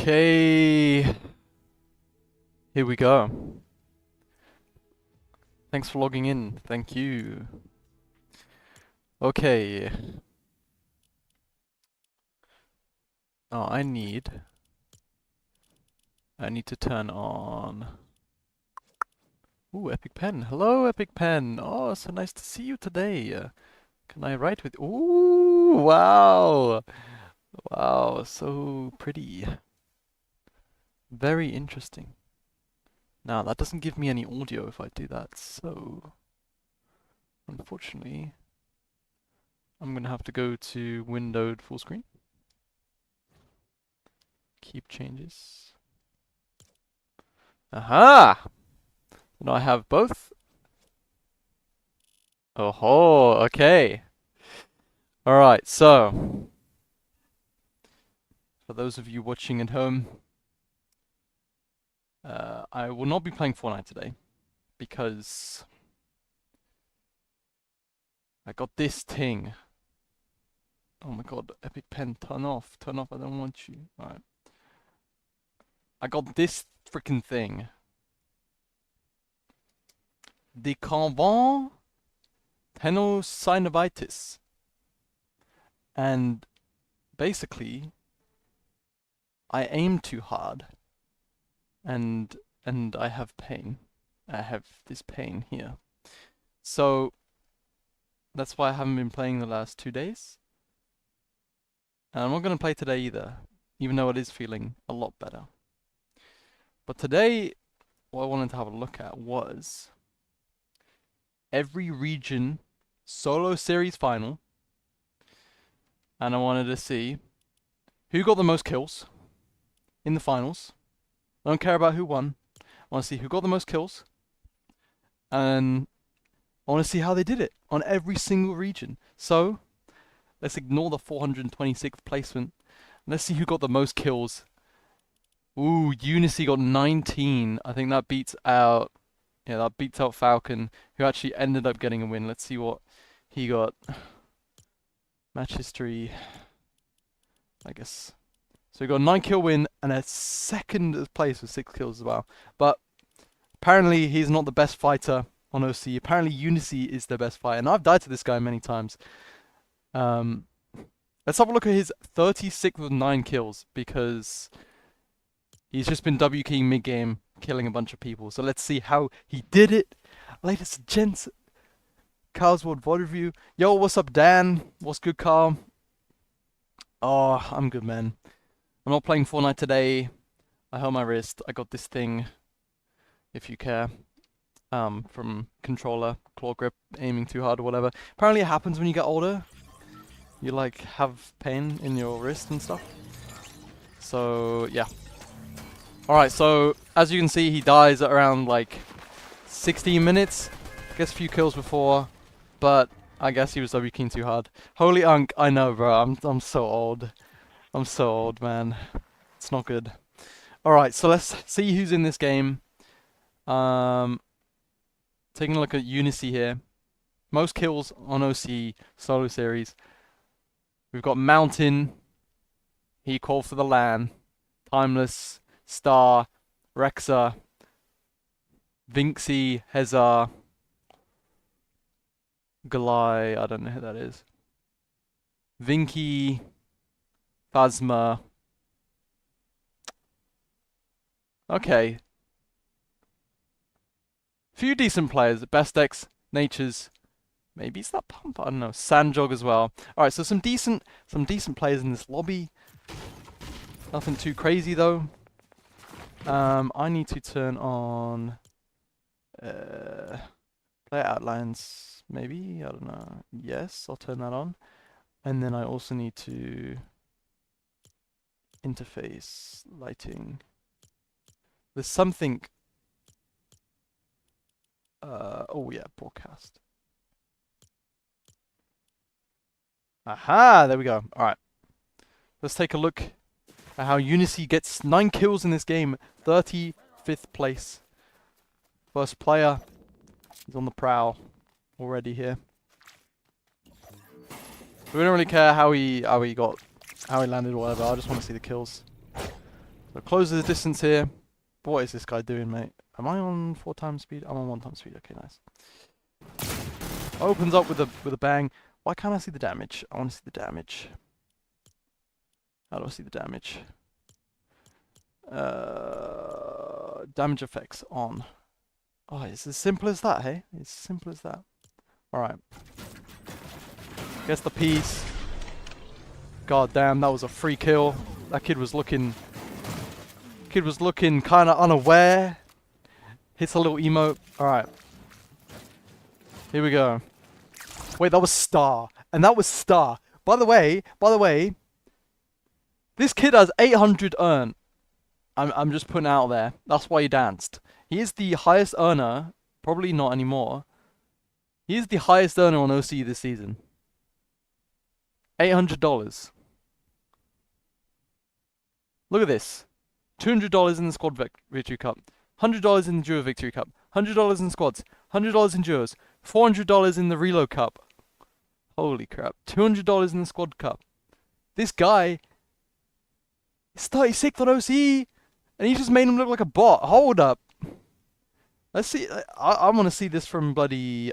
Okay, here we go. Thanks for logging in. Thank you. Okay. Oh, I need to turn on. Ooh, Epic Pen. Hello, Epic Pen. Oh, so nice to see you today. Can I write with? Ooh, wow. Wow, so pretty. Very interesting. Now, that doesn't give me any audio if I do that, so unfortunately, I'm gonna have to go to windowed full screen. Keep changes. Aha! Now I have both. Oh, okay. Alright, so for those of you watching at home, I will not be playing Fortnite today because I got this thing. Oh my god, Epic Pen, turn off, I don't want you. Alright. I got this freaking thing. The convent tenosynovitis. And basically, I aim too hard. And I have pain. I have this pain here. So that's why I haven't been playing the last 2 days. And I'm not going to play today either, even though it is feeling a lot better. But today, what I wanted to have a look at was every region solo series final. And I wanted to see who got the most kills in the finals. I don't care about who won. I want to see who got the most kills. And I want to see how they did it on every single region. So, let's ignore the 426th placement. Let's see who got the most kills. Ooh, Unicyy got 19. I think that beats out... Yeah, that beats out Falcon, who actually ended up getting a win. Let's see what he got. Match history, I guess. So he got a 9-kill win and a second place with 6 kills as well. But apparently he's not the best fighter on OC. Apparently Unicyy is the best fighter. And I've died to this guy many times. Let's have a look at his 36th with 9 kills, because he's just been WKing mid-game, killing a bunch of people. So let's see how he did it. Ladies and gents, Carl's World VOD review. Yo, what's up, Dan? What's good, Carl? Oh, I'm good, man. I'm not playing Fortnite today. I hurt my wrist. I got this thing, if you care, from controller, claw grip, aiming too hard or whatever. Apparently it happens when you get older. You like have pain in your wrist and stuff. So yeah. Alright, so as you can see, he dies at around like 16 minutes. Gets a few kills before, but I guess he was WKing too hard. Holy Unk, I know, bro. I'm so old. I'm so old, man. It's not good. Alright, so let's see who's in this game. Taking a look at Unicyy here. Most kills on OC solo series. We've got Mountain. He called for the LAN. Timeless. Star. Rexa. Vinxie. Hezar. Galai. I don't know who that is. Vinky. Phasma. Okay. Few decent players. Best X. Nature's. Maybe it's that Pump. I don't know. Sandjog as well. Alright, so some decent players in this lobby. Nothing too crazy though. I need to turn on player outlines, maybe? I don't know. Yes, I'll turn that on. And then I also need to interface lighting. There's something. Oh yeah, broadcast. Aha, there we go. Alright. Let's take a look at how Unicyy gets 9 kills in this game. 35th place. First player is on the prowl already here. We don't really care how he landed or whatever. I just want to see the kills. So close the distance here. What is this guy doing, mate? Am I on 4 times speed? I'm on 1 time speed. Okay, nice. Opens up with a bang. Why can't I see the damage? I want to see the damage. How do I see the damage? Damage effects on. Oh, it's as simple as that, hey? It's as simple as that. Alright. Gets the piece. God damn, that was a free kill. That kid was looking kind of unaware. Hits a little emote. Alright. Here we go. Wait, that was Star. And that was Star. By the way, this kid has 800 earned. I'm just putting it out there. That's why he danced. He is the highest earner. Probably not anymore. He is the highest earner on OC this season. $800. Look at this. $200 in the squad victory cup. $100 in the duo victory cup. $100 in squads. $100 in duos. $400 in the reload cup. Holy crap. $200 in the squad cup. This guy is 36th on OC, and he just made him look like a bot. Hold up. Let's see. I want to see this from bloody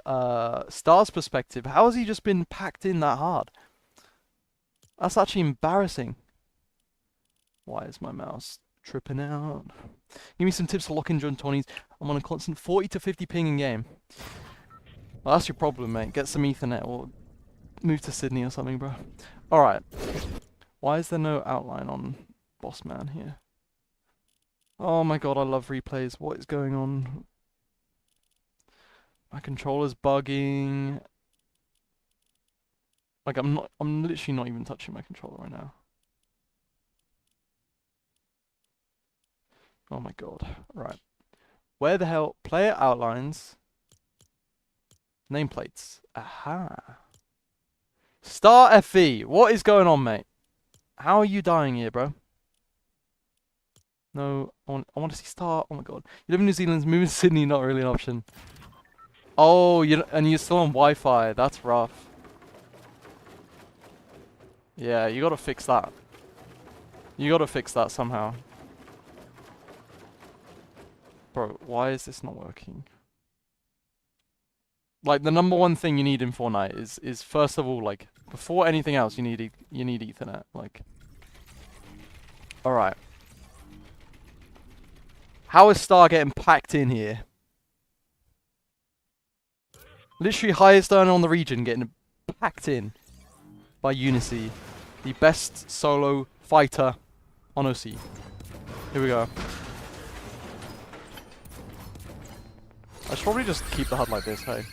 Star's perspective. How has he just been packed in that hard? That's actually embarrassing. Why is my mouse tripping out? Give me some tips for locking during 20s. I'm on a constant 40 to 50 ping in game. Well, that's your problem, mate. Get some Ethernet or move to Sydney or something, bro. Alright. Why is there no outline on Boss Man here? Oh my god, I love replays. What is going on? My controller's bugging. Like, I'm literally not even touching my controller right now. Oh my god. Right. Where the hell? Player outlines. Nameplates. Aha. Star FE. What is going on, mate? How are you dying here, bro? No, I want to see Star. Oh my god. You live in New Zealand, moving to Sydney, not really an option. Oh, and you're still on Wi-Fi. That's rough. Yeah, you gotta fix that. You gotta fix that somehow. Bro, why is this not working? Like, the number one thing you need in Fortnite is first of all, like, before anything else, you need Ethernet. Like, alright. How is Star getting packed in here? Literally highest earner on the region getting packed in by Unicyy, the best solo fighter on OC. Here we go. I should probably just keep the HUD like this, hey.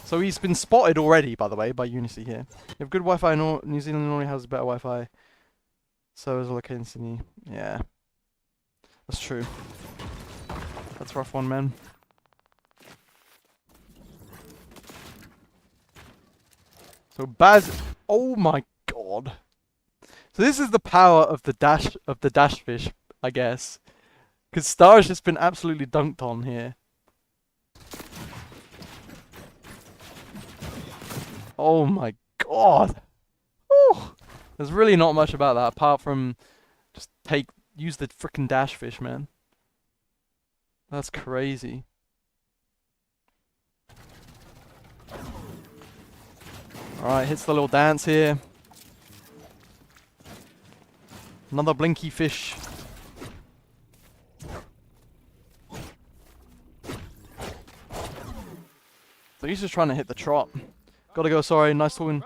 So he's been spotted already, by the way, by Unicyy here. You have good Wi-Fi, New Zealand normally has better Wi-Fi. So is located in Sydney. Yeah. That's true. That's a rough one, man. So Baz, oh my god. So this is the power of the dash fish, I guess. Because Star has just been absolutely dunked on here. Oh my god. Whew. There's really not much about that apart from just use the frickin' dash fish, man. That's crazy. Alright, hits the little dance here. Another blinky fish. So he's just trying to hit the trot. Gotta go, sorry, nice talking.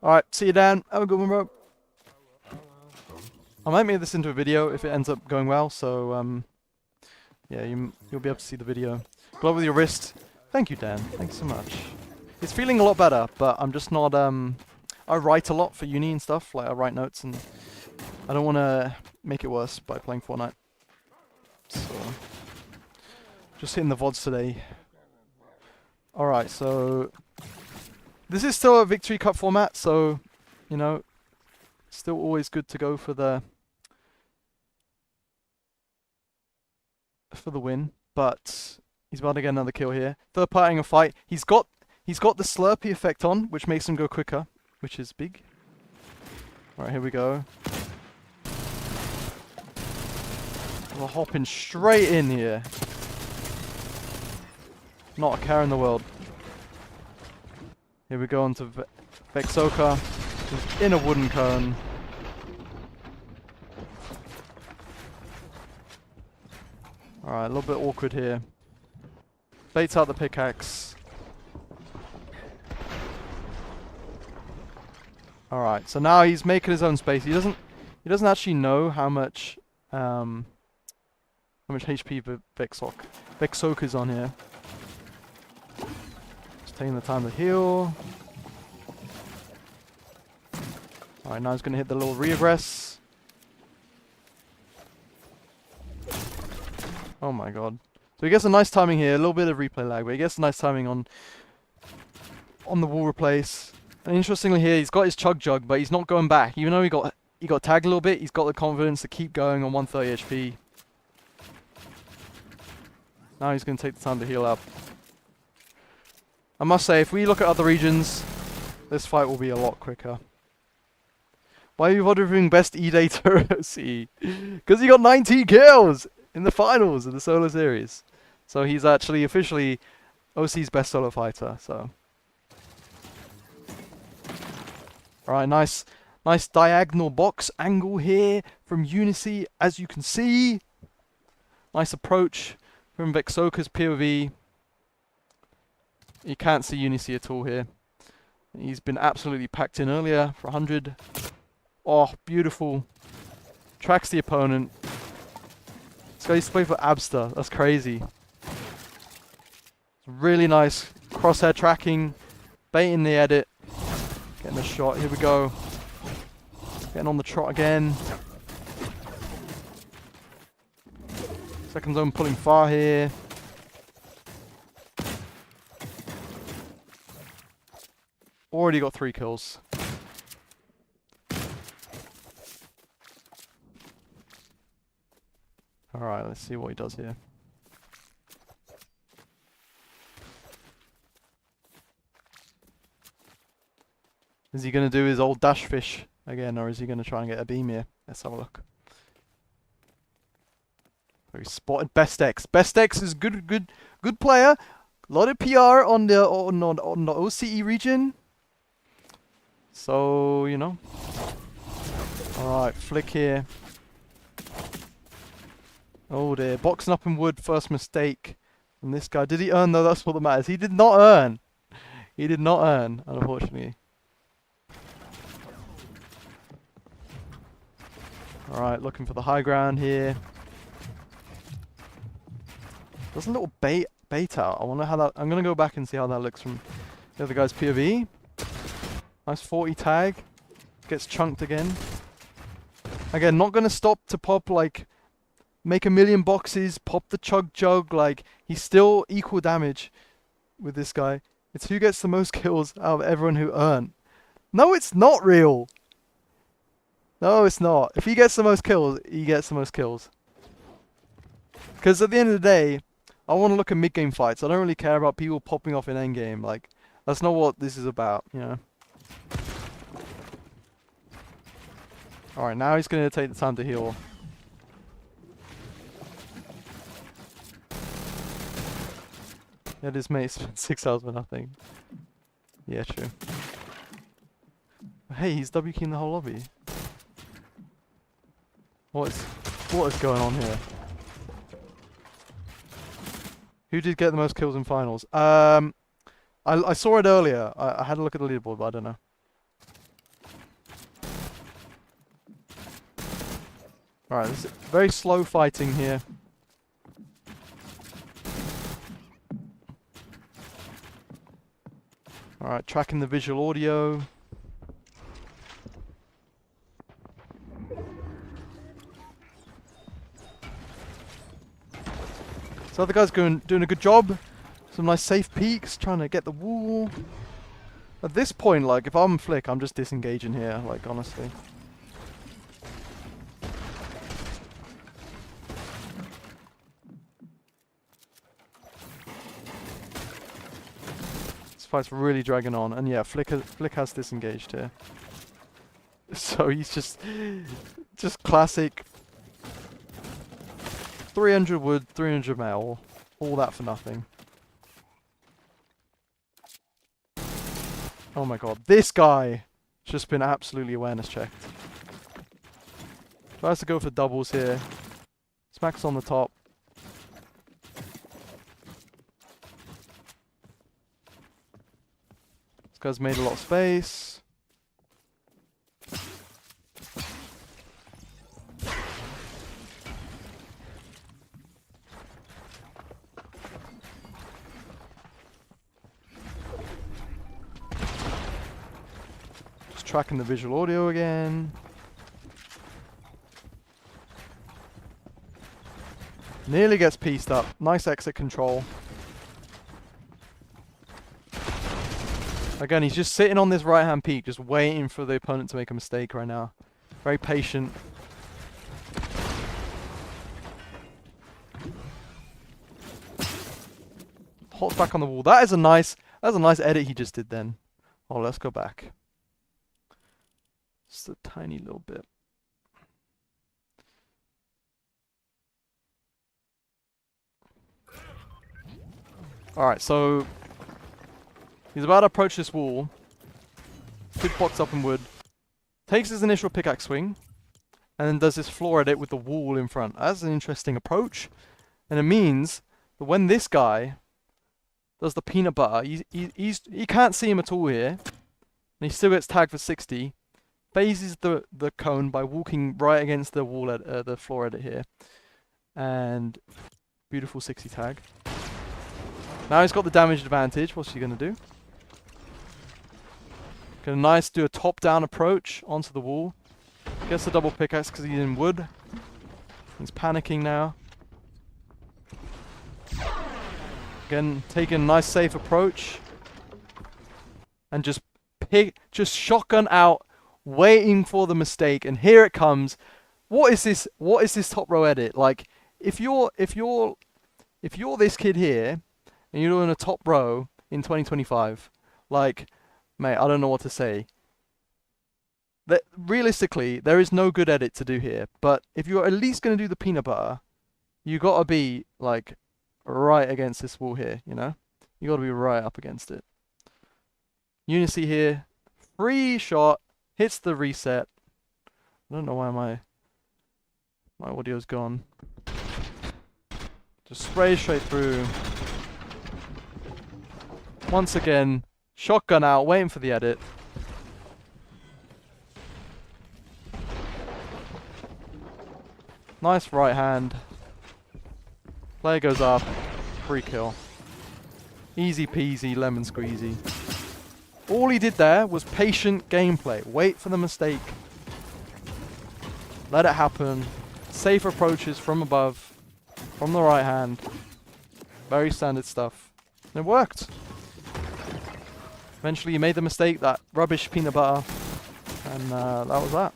Alright, see you, Dan. Have a good one, bro. I might make this into a video if it ends up going well, so, yeah, you'll be able to see the video. Good luck with your wrist. Thank you, Dan. Thanks so much. It's feeling a lot better, but I'm just not, I write a lot for uni and stuff, like I write notes, and I don't want to make it worse by playing Fortnite. So, just hitting the VODs today. Alright, so this is still a Victory Cup format, so, you know, still always good to go for the win, but he's about to get another kill here. Third partying a fight. He's got the Slurpee effect on, which makes him go quicker, which is big. Alright, here we go. We're hopping straight in here. Not a care in the world. Here we go onto Vexoka. He's in a wooden cone. Alright, a little bit awkward here. Baits out the pickaxe. Alright, so now he's making his own space. He doesn't actually know how much HP Vexoka's on here. Just taking the time to heal. Alright, now he's gonna hit the little regress. Oh my god. So he gets a nice timing here, a little bit of replay lag, but he gets a nice timing on the wall replace. And interestingly here, he's got his chug jug, but he's not going back. Even though he got tagged a little bit, he's got the confidence to keep going on 130 HP. Now he's going to take the time to heal up. I must say, if we look at other regions, this fight will be a lot quicker. Why are you voting best E-Data OC? Because he got 19 kills in the finals of the solo series. So he's actually officially OC's best solo fighter. So, alright, nice diagonal box angle here from Unicyy, as you can see. Nice approach from Vexoka's POV. You can't see Unicyy at all here. He's been absolutely packed in earlier for 100. Oh, beautiful. Tracks the opponent. This guy used to play for Abster. That's crazy. Really nice crosshair tracking. Baiting the edit. Getting a shot. Here we go. Getting on the trot again. Second zone pulling far here. Already got 3 kills. Alright, let's see what he does here. Is he going to do his old dash fish again, or is he going to try and get a beam here? Let's have a look. Oh, he spotted Best X. Best X is good player. A lot of PR on the OCE region. So, you know. Alright, flick here. Oh dear, boxing up in wood, first mistake from this guy. Did he earn though? That's what that matters. He did not earn. He did not earn, unfortunately. Alright, looking for the high ground here. There's a little bait out. I wonder how that... I'm going to go back and see how that looks from the other guy's POV. Nice 40 tag. Gets chunked again. Again, not going to stop to pop like... Make a million boxes, pop the chug jug, like, he's still equal damage with this guy. It's who gets the most kills out of everyone who earned. No, it's not real. No, it's not. If he gets the most kills, he gets the most kills. Because at the end of the day, I want to look at mid-game fights. I don't really care about people popping off in endgame. Like, that's not what this is about, you know. Alright, now he's going to take the time to heal. Yeah, this mate spent 6 hours for nothing. Yeah, true. Hey, he's W keying the whole lobby. What is going on here? Who did get the most kills in finals? I saw it earlier. I had a look at the leaderboard, but I don't know. Alright, this is very slow fighting here. Alright, tracking the visual audio. So the other guy's doing a good job. Some nice safe peeks, trying to get the wall. At this point, like, if I'm Flick, I'm just disengaging here, like, honestly. Fight's really dragging on, and yeah, Flick has disengaged here. So he's just classic 300 wood, 300 metal. All that for nothing. Oh my god. This guy has just been absolutely awareness checked. Tries to go for doubles here. Smacks on the top. This guy's made a lot of space. Just tracking the visual audio again. Nearly gets pieced up. Nice exit control. Again, he's just sitting on this right-hand peak, just waiting for the opponent to make a mistake right now. Very patient. Hops back on the wall. That's a nice edit he just did then. Oh, let's go back. Just a tiny little bit. Alright, so he's about to approach this wall. Good box up in wood. Takes his initial pickaxe swing. And then does this floor edit with the wall in front. That's an interesting approach. And it means that when this guy does the peanut butter, he can't see him at all here. And he still gets tagged for 60. Phases the cone by walking right against the wall the floor edit here. And beautiful 60 tag. Now he's got the damage advantage. What's he going to do? Gonna do a top-down approach onto the wall. Gets the double pickaxe because he's in wood. He's panicking now. Again, taking a nice safe approach. And just shotgun out, waiting for the mistake. And here it comes. What is this? What is this top row edit? Like, if you're this kid here, and you're in a top row in 2025, like, mate, I don't know what to say. Realistically, there is no good edit to do here. But if you're at least going to do the peanut butter, you got to be, like, right against this wall here, you know? You got to be right up against it. Unicyy here. Free shot. Hits the reset. I don't know why my audio's gone. Just sprays straight through. Once again, shotgun out, waiting for the edit. Nice right hand. Player goes up. Free kill. Easy peasy, lemon squeezy. All he did there was patient gameplay. Wait for the mistake. Let it happen. Safe approaches from above. From the right hand. Very standard stuff. And it worked. Eventually he made the mistake, that rubbish peanut butter. And that was that.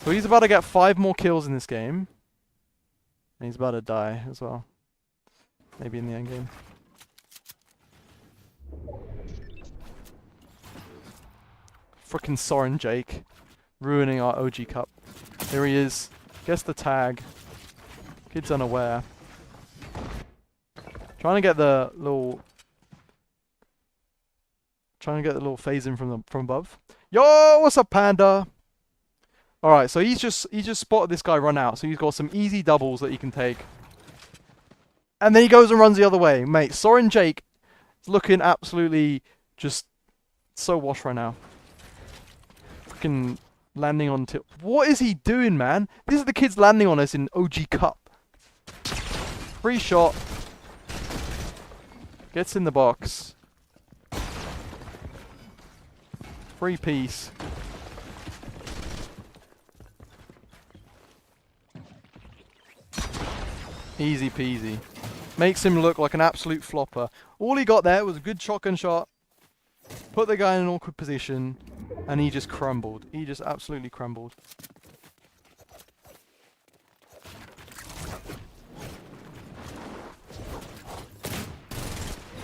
So he's about to get 5 more kills in this game. And he's about to die as well. Maybe in the end game. Frickin' Soren Jake. Ruining our OG Cup. Here he is. Gets the tag. Kid's unaware. Trying to get the little phase in from above. Yo, what's up, Panda? Alright, so he's just spotted this guy run out, so he's got some easy doubles that he can take. And then he goes and runs the other way. Mate, Soren Jake is looking absolutely just so washed right now. Fucking landing on tip. What is he doing, man? This is the kids landing on us in OG Cup. Free shot. Gets in the box. Free piece. Easy peasy. Makes him look like an absolute flopper. All he got there was a good shotgun shot. Put the guy in an awkward position. And he just crumbled. He just absolutely crumbled.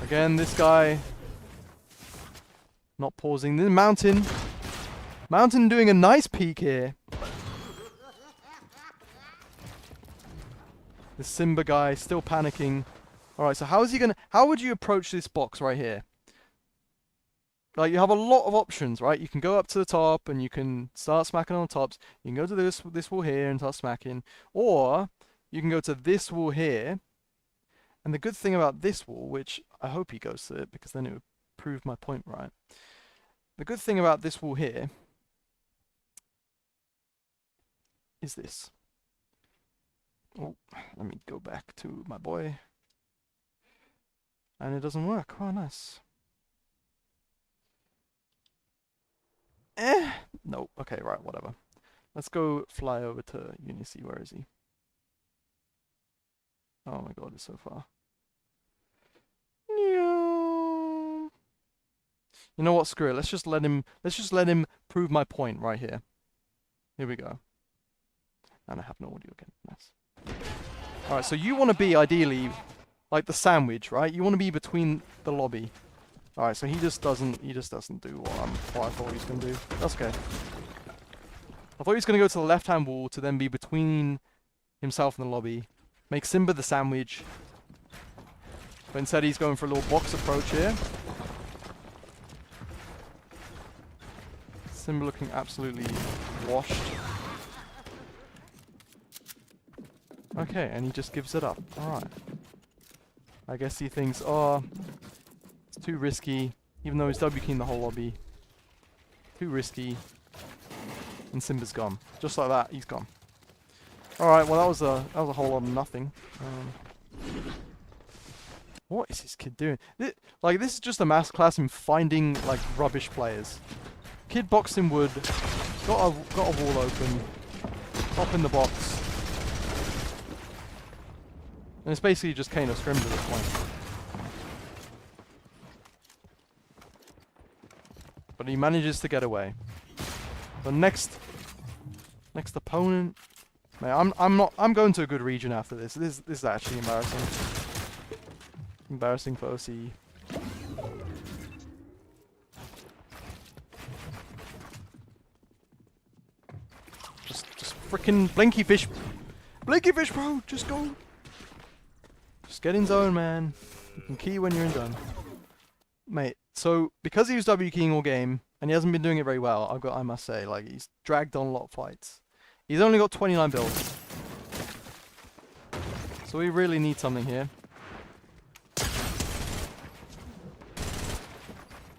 Again, this guy not pausing. The mountain doing a nice peek here. The Simba guy still panicking. Alright, so how would you approach this box right here? Like, you have a lot of options, right? You can go up to the top and you can start smacking on the tops. You can go to this wall here and start smacking. Or you can go to this wall here. And the good thing about this wall, which I hope he goes to it because then it would prove my point right. The good thing about this wall here is this. Oh, let me go back to my boy. And it doesn't work. Oh, nice. No. Okay, right, whatever. Let's go fly over to Unicyy. Where is he? Oh my god, it's so far. You know what? Screw it. Let's just let him prove my point right here. Here we go. And I have no audio again. Nice. Alright, so you want to be ideally like the sandwich, right? You want to be between the lobby. Alright, so he just doesn't do what I thought he was gonna do. That's okay. I thought he was gonna go to the left hand wall to then be between himself and the lobby. Make Simba the sandwich. But instead he's going for a little box approach here. Simba looking absolutely washed. Okay, and he just gives it up. Alright. I guess he thinks, oh, it's too risky. Even though he's W-keying the whole lobby. Too risky. And Simba's gone. Just like that, he's gone. Alright, well that was a whole lot of nothing. What is this kid doing? This is just a masterclass in finding like rubbish players. Kid boxed in wood, got a wall open, hop in the box. And it's basically just cano scrims at this point. But he manages to get away. The next opponent. Man, I'm going to a good region after this. This is actually embarrassing. Embarrassing for OC. Just freaking blinky fish. Blinky fish, bro! Just go. Just get in zone, man. You can key when you're in zone. Mate, so because he was W keying all game and he hasn't been doing it very well, I must say, like, he's dragged on a lot of fights. He's only got 29 builds. So we really need something here.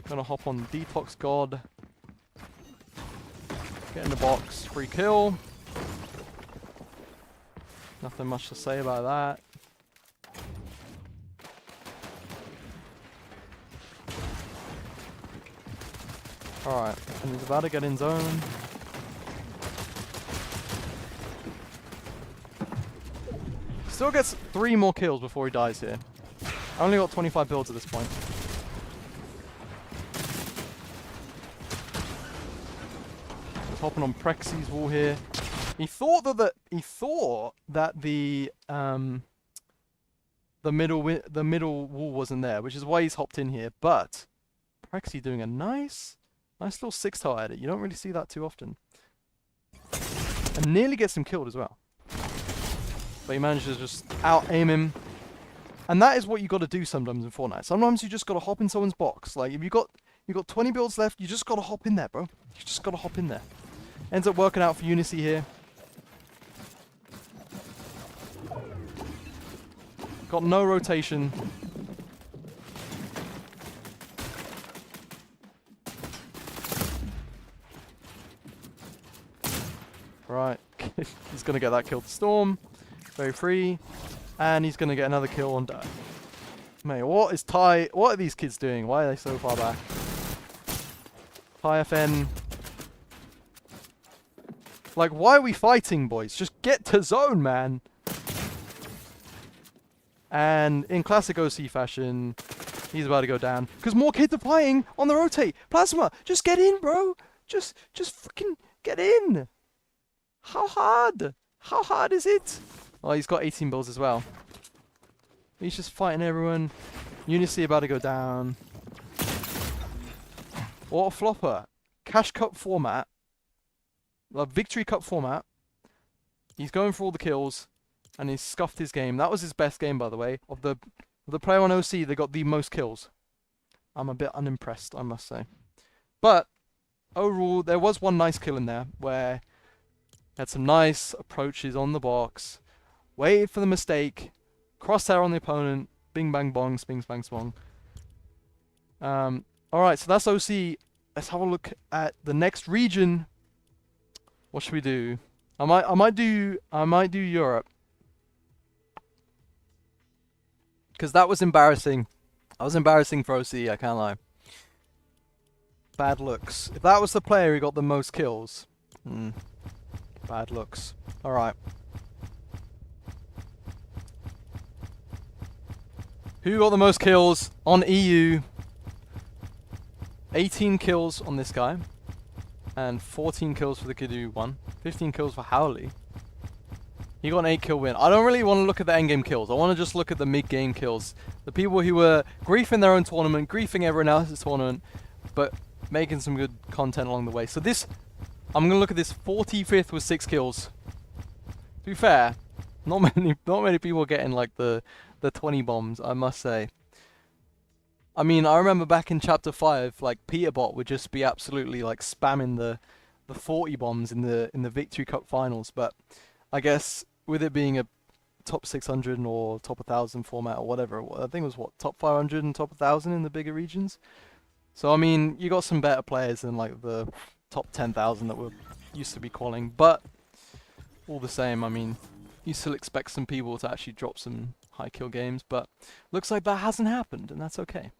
Gonna hop on Detox God. Get in the box, free kill. Nothing much to say about that. Alright, and he's about to get in zone. Still gets 3 more kills before he dies here. I only got 25 builds at this point. Just hopping on Prexy's wall here. He thought that the middle wall wasn't there, which is why he's hopped in here. But Prexy doing a nice little 6-tower edit. You don't really see that too often. And nearly gets him killed as well. But he manages to just out-aim him. And that is what you got to do sometimes in Fortnite. Sometimes you just got to hop in someone's box. Like, if you got 20 builds left, you just got to hop in there, bro. You just got to hop in there. Ends up working out for Unicyy here. Got no rotation. Right, he's going to get that kill to Storm. Very free. And he's going to get another kill on Dirt. Mate, what are these kids doing? Why are they so far back? Ty FN. Like, why are we fighting, boys? Just get to zone, man. And in classic OC fashion, he's about to go down. Because more kids are fighting on the rotate. Plasma, just get in, bro. Just freaking get in. How hard? How hard is it? Oh, he's got 18 builds as well. He's just fighting everyone. Unicyy about to go down. What a flopper. Cash Cup format. Victory Cup format. He's going for all the kills. and he scuffed his game. That was his best game, by the way. Of the player on OC, they got the most kills. I'm a bit unimpressed, I must say. But overall, there was one nice kill in there where he had some nice approaches on the box, waited for the mistake, crosshair on the opponent, bing bang bong, spings bang spong. Alright, so that's OC. Let's have a look at the next region. What should we do? I might do Europe. Because that was embarrassing. That was embarrassing for OC, I can't lie. Bad looks. If that was the player who got the most kills. Bad looks. Alright. Who got the most kills on EU? 18 kills on this guy. And 14 kills for the kid who won. 15 kills for Howley. He got an 8-kill win. I don't really want to look at the endgame kills. I want to just look at the mid-game kills. The people who were griefing their own tournament, griefing everyone else's tournament, but making some good content along the way. So this, I'm going to look at this 45th with 6 kills. To be fair, not many people getting like the 20 bombs, I must say. I mean, I remember back in Chapter 5, like Peterbot would just be absolutely like spamming the 40 bombs in the Victory Cup finals, but I guess with it being a top 600 or top 1000 format or whatever, I think it was what, top 500 and top 1000 in the bigger regions. So I mean, you got some better players than like the top 10,000 that were used to be qualifying, but all the same, I mean, you still expect some people to actually drop some high kill games, but looks like that hasn't happened, and that's okay.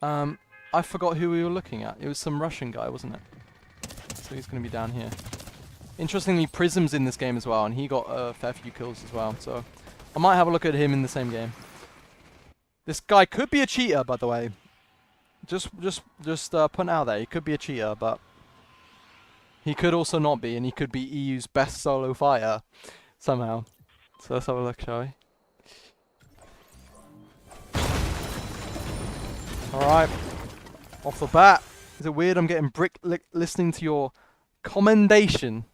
I forgot who we were looking at. It was some Russian guy, wasn't it? So he's going to be down here. Interestingly, Prism's in this game as well, and he got a fair few kills as well. So I might have a look at him in the same game. This guy could be a cheater, by the way. Just putting out there, he could be a cheater, but he could also not be, and he could be EU's best solo fighter somehow. So let's have a look, shall we? Alright, off the bat. Is it weird I'm getting brick listening to your commendation?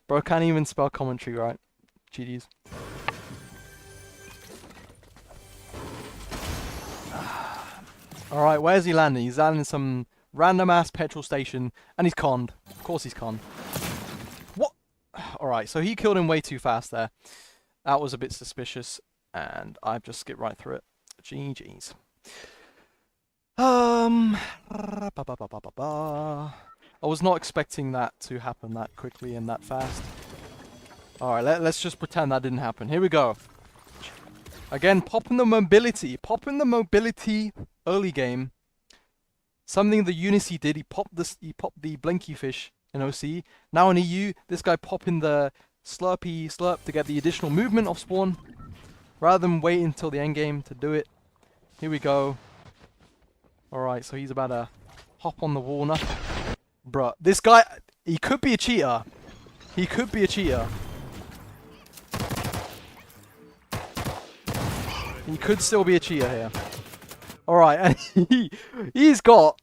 Bro, can't even spell commentary right. GDs. Alright, where's he landing? He's landing in some random ass petrol station, and he's conned. Of course he's conned. What? Alright, so he killed him way too fast there. That was a bit suspicious, and I've just skipped right through it. GG's. I was not expecting that to happen that quickly and that fast. Alright, let's just pretend that didn't happen. Here we go. Again, popping the mobility. Popping the mobility early game. Something the Unicyy did. He popped the blinky fish in OC. Now in EU, this guy popping the slurpy slurp to get the additional movement off spawn. Rather than wait until the end game to do it. Here we go. Alright, so he's about to hop on the wall now. Bruh, this guy, he could be a cheater. He could be a cheater. He could still be a cheater here. Alright, and he's got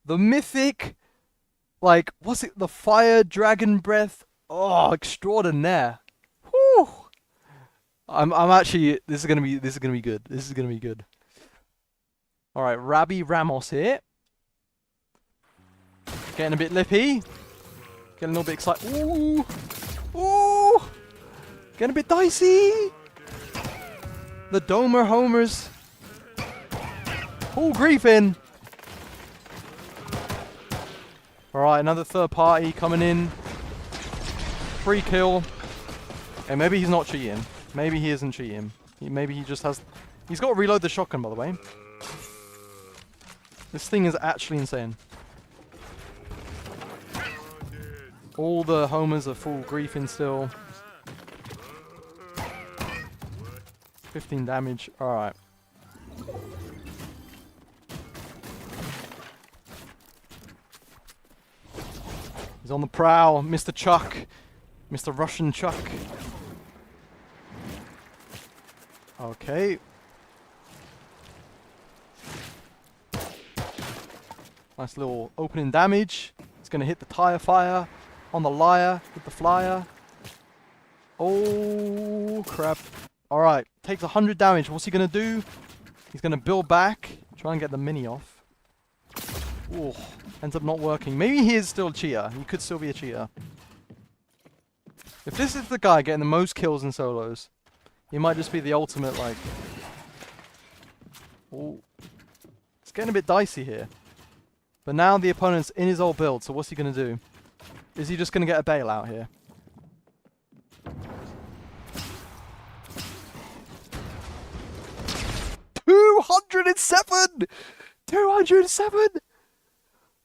the mythic, like, what's it, the fire dragon breath? Oh, extraordinaire. Whew. I'm actually, this is gonna be good. This is gonna be good. Alright, Rabbi Ramos here. Getting a bit lippy. Getting a little bit excited. Ooh! Ooh! Getting a bit dicey! The Domer homers. Full griefing. Alright, another third party coming in. Free kill. Okay, maybe he's not cheating. Maybe he isn't cheating. Maybe he just has... He's got to reload the shotgun, by the way. This thing is actually insane. All the homers are full griefing still. 15 damage. Alright. He's on the prowl. Mr. Chuck. Mr. Russian Chuck. Okay. Nice little opening damage. It's going to hit the tire fire on the liar with the flyer. Oh, crap. Alright, takes 100 damage. What's he gonna do? He's gonna build back, try and get the mini off. Ooh, ends up not working. Maybe he is still a cheater. He could still be a cheater. If this is the guy getting the most kills in solos, he might just be the ultimate, like... Ooh. It's getting a bit dicey here. But now the opponent's in his old build, so what's he gonna do? Is he just gonna get a bailout here? $207! 207!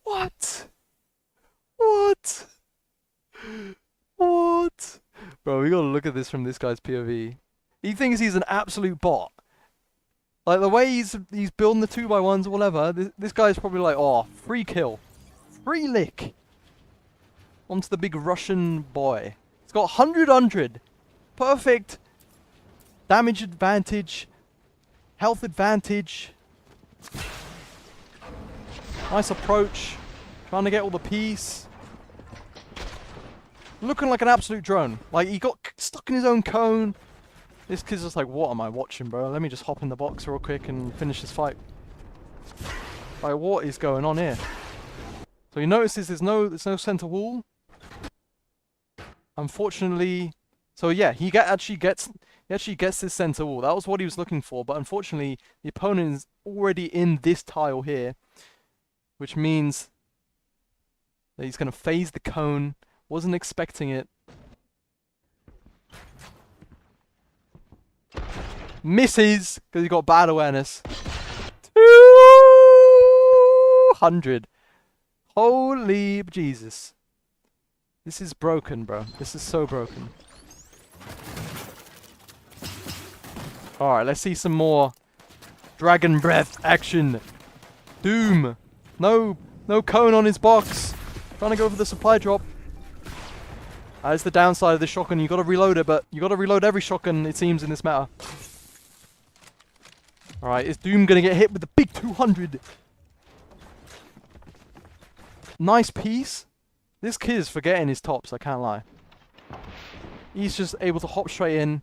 What? What? What? Bro, we gotta look at this from this guy's POV. He thinks he's an absolute bot. Like, the way he's building the 2x1s or whatever, this guy's probably like, oh, free kill. Free lick. Onto the big Russian boy. He's got 100. Perfect. Damage advantage. Health advantage. Nice approach. Trying to get all the piece. Looking like an absolute drone. Like, he got stuck in his own cone. This kid's just like, what am I watching, bro? Let me just hop in the box real quick and finish this fight. Like, what is going on here? So you notice there's no center wall. Unfortunately, so yeah, he actually gets this center wall. That was what he was looking for, but unfortunately, the opponent is already in this tile here, which means that he's gonna phase the cone. Wasn't expecting it. Misses because he got bad awareness. 200. Holy Jesus. This is broken, bro. This is so broken. Alright, let's see some more Dragon Breath action. Doom. No cone on his box. Trying to go for the supply drop. That's the downside of this shotgun. You gotta reload it, but you gotta reload every shotgun, it seems, in this meta. Alright, is Doom gonna get hit with the big 200? Nice piece. This kid is forgetting his tops, I can't lie. He's just able to hop straight in.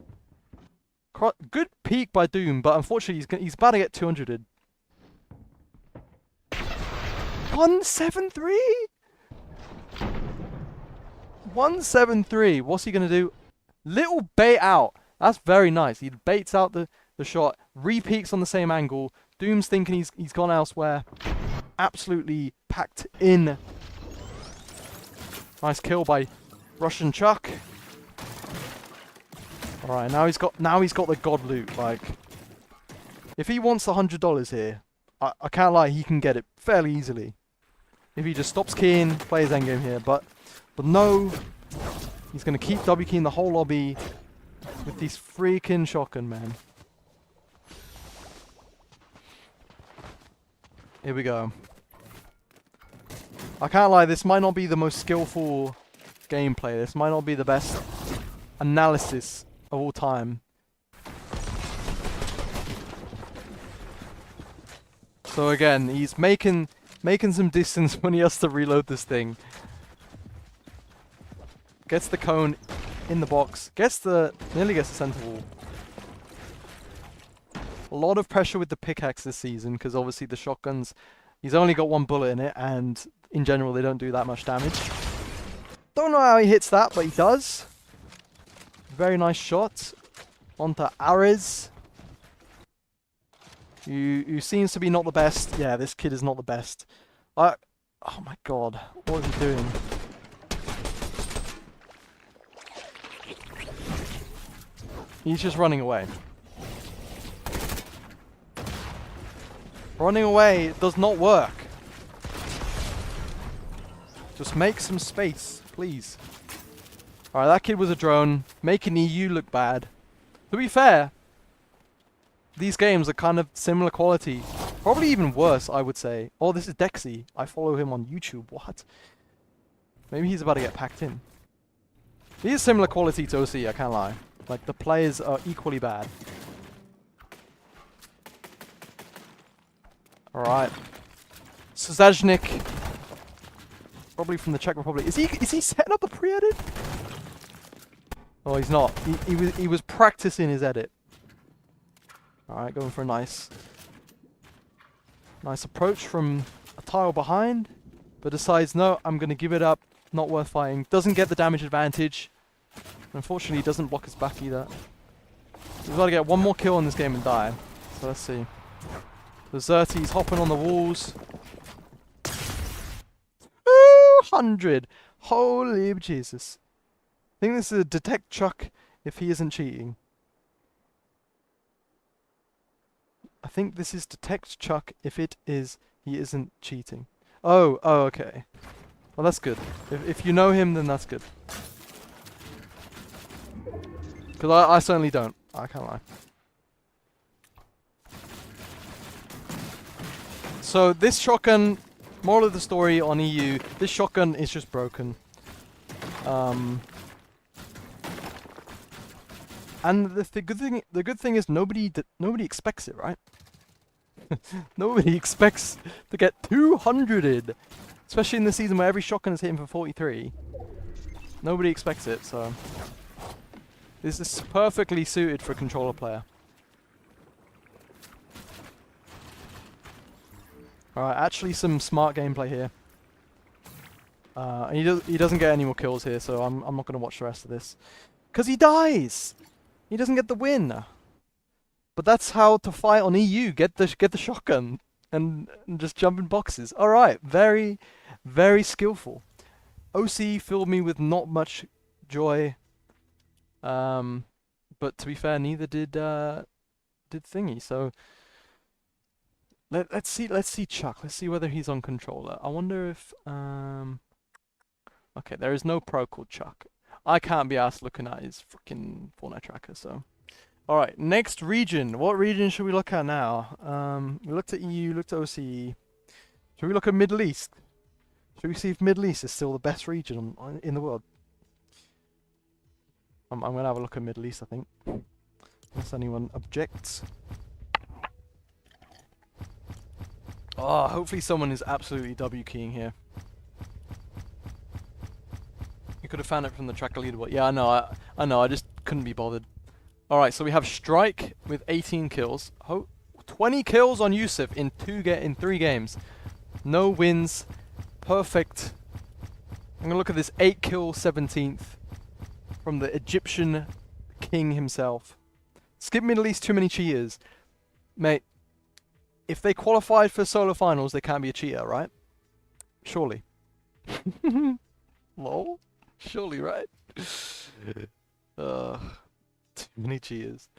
Good peek by Doom, but unfortunately he's about to get 200'd. 173? 173. What's he gonna do? Little bait out. That's very nice. He baits out the shot, re-peeks on the same angle. Doom's thinking he's gone elsewhere. Absolutely packed in. Nice kill by Russian Chuck. Alright, now he's got the god loot. Like, if he wants $100 here, I can't lie, he can get it fairly easily. If he just stops keying, plays endgame here, but no, he's gonna keep W keying the whole lobby with these freaking shotgun, man. Here we go. I can't lie, this might not be the most skillful gameplay. This might not be the best analysis of all time. So again, he's making some distance when he has to reload this thing. Gets the cone in the box. Nearly gets the center wall. A lot of pressure with the pickaxe this season, because obviously the shotguns, he's only got one bullet in it, and in general they don't do that much damage. Don't know how he hits that, but he does. Very nice shot. Onto Ares. Who seems to be not the best. Yeah, this kid is not the best. Oh my god. What is he doing? He's just running away. Running away does not work. Just make some space, please. Alright, that kid was a drone, making EU look bad. To be fair, these games are kind of similar quality. Probably even worse, I would say. Oh, this is Dexy. I follow him on YouTube. What? Maybe he's about to get packed in. He is similar quality to OC, I can't lie. Like, the players are equally bad. Alright. Sazajnik. Probably from the Czech Republic. Is he setting up a pre-edit? Oh, he's not. He was practicing his edit. Alright, going for a nice approach from a tile behind. But decides, no, I'm going to give it up. Not worth fighting. Doesn't get the damage advantage. Unfortunately, he doesn't block his back either. We've got to get one more kill in this game and die. So let's see. The Xerti's hopping on the walls. 200! Holy Jesus. I think this is a detect Chuck if he isn't cheating. I think this is detect Chuck if he isn't cheating. Oh, okay. Well, that's good. If you know him, then that's good. Because I certainly don't. I can't lie. So this shotgun, moral of the story on EU, this shotgun is just broken. And the good thing is nobody expects it, right? Nobody expects to get 200'd, especially in the season where every shotgun is hitting for 43. Nobody expects it, so this is perfectly suited for a controller player. Alright, actually some smart gameplay here. He doesn't get any more kills here, so I'm not going to watch the rest of this. Because he dies! He doesn't get the win! But that's how to fight on EU. Get the shotgun and just jump in boxes. Alright, very, very skillful. OC filled me with not much joy. But to be fair, neither did Thingy, so let's see Chuck. Let's see whether he's on controller. I wonder if okay, there is no pro called Chuck. I can't be asked looking at his freaking Fortnite tracker, so. Alright, next region. What region should we look at now? We looked at EU, looked at OCE. Should we look at Middle East? Should we see if Middle East is still the best region in the world? I'm going to have a look at Middle East, I think. Unless anyone objects. Oh, hopefully someone is absolutely W keying here. You could have found it from the tracker leaderboard. Yeah, I know, I just couldn't be bothered. Alright, so we have Strike with 18 kills. 20 kills on Yusuf in 3 games. No wins. Perfect. I'm gonna look at this 8 kill 17th from the Egyptian king himself. Skip Middle East, too many cheaters. Mate, if they qualified for solo finals, they can't be a cheater, right? Surely. Lol. Surely, right? Too many cheaters.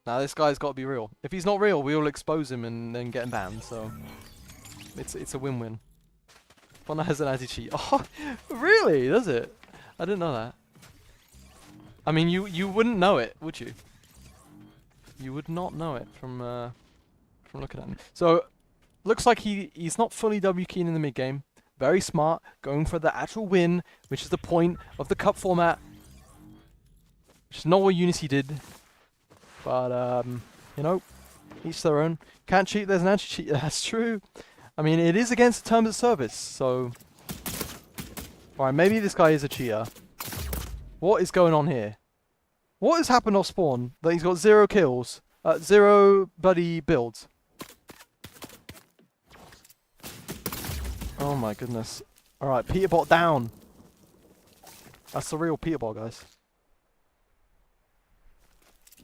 Now this guy's got to be real. If he's not real, we'll expose him and then get him banned. So it's a win-win. Fortnite has an anti-cheat. Oh, really? Does it? I didn't know that. I mean, you wouldn't know it, would you? You would not know it from looking at him. So looks like he's not fully W keen in the mid game. Very smart, going for the actual win, which is the point of the cup format. Which is not what Unicyy did. But, you know, each their own. Can't cheat, there's an anti-cheat. That's true. I mean, it is against the terms of service, so. Alright, maybe this guy is a cheater. What is going on here? What has happened off spawn that he's got 0 kills? 0 buddy builds. Oh my goodness. Alright, Peterbot down. That's the real Peterbot, guys.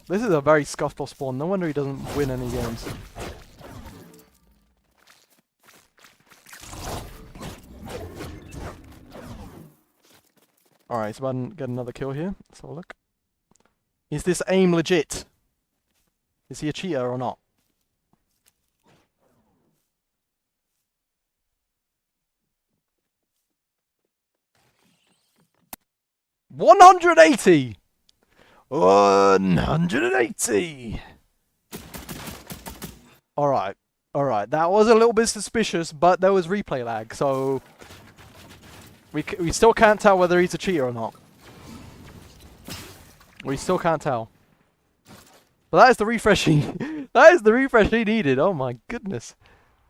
This is a very scuffed off spawn. No wonder he doesn't win any games. Alright, so I didn't get another kill here. Let's have a look. Is this aim legit? Is he a cheater or not? $180! 180! Alright, alright. That was a little bit suspicious, but there was replay lag, so we still can't tell whether he's a cheater or not. We still can't tell. But that is the refresh he that is the refresh he needed. Oh my goodness.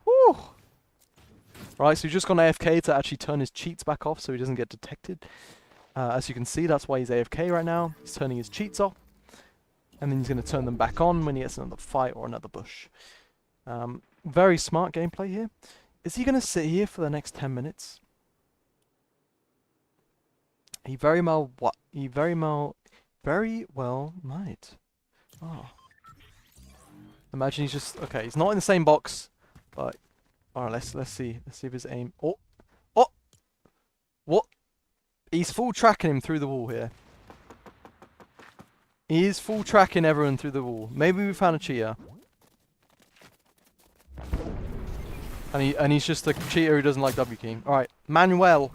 Woo! Right, so he's just gone AFK to actually turn his cheats back off so he doesn't get detected. As you can see, that's why he's AFK right now. He's turning his cheats off. And then he's going to turn them back on when he gets another fight or another bush. Very smart gameplay here. Is he going to sit here for the next 10 minutes? He very well might. Oh. Imagine he's just okay. He's not in the same box, but all right. Let's see. Let's see if his aim. Oh, oh, what? He's full tracking him through the wall here. He is full tracking everyone through the wall. Maybe we found a cheater. And he's just a cheater who doesn't like W keying. All right, Manuel.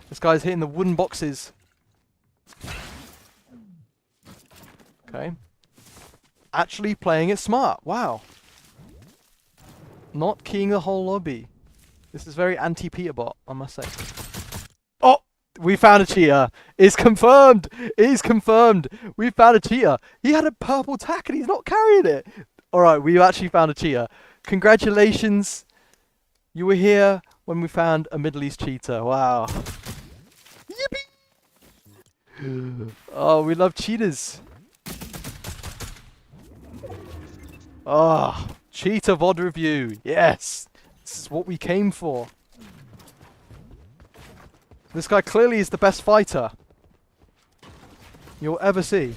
This guy's hitting the wooden boxes. Okay. Actually playing it smart. Wow. Not keying the whole lobby. This is very anti-Peterbot, I must say. Oh! We found a cheater. It's confirmed. It's confirmed. We found a cheater. He had a purple tack and he's not carrying it. Alright, we actually found a cheater. Congratulations. You were here when we found a Middle East cheater. Wow. Yippee! Oh, we love cheaters. Oh, cheater VOD review. Yes. This is what we came for. This guy clearly is the best fighter you'll ever see.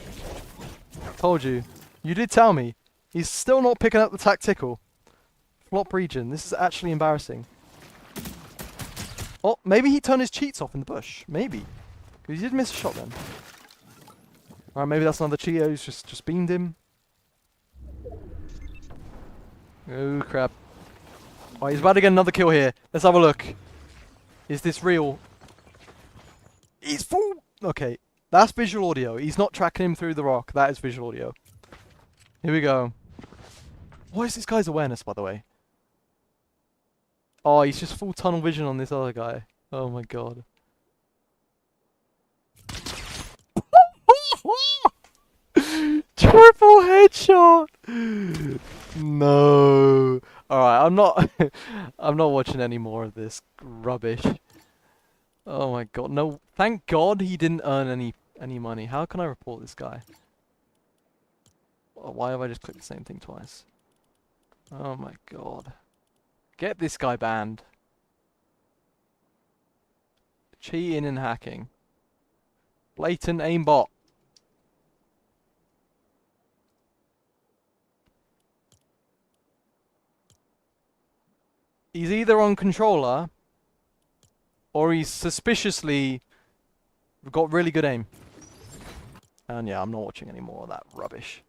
Told you. You did tell me. He's still not picking up the tactical. Flop region. This is actually embarrassing. Oh, maybe he turned his cheats off in the bush. Maybe. Because he did miss a shot then. Alright, maybe that's another cheater who's just beamed him. Oh, crap. Oh, he's about to get another kill here. Let's have a look. Is this real? He's full. Okay, that's visual audio. He's not tracking him through the rock. That is visual audio. Here we go. What is this guy's awareness, by the way? Oh, he's just full tunnel vision on this other guy. Oh my god. Triple headshot! No. Alright, I'm not watching any more of this rubbish. Oh my god, no. Thank god he didn't earn any money. How can I report this guy? Why have I just clicked the same thing twice? Oh my god. Get this guy banned. Cheating and hacking. Blatant aimbot. He's either on controller or he's suspiciously got really good aim. And yeah, I'm not watching any more of that rubbish.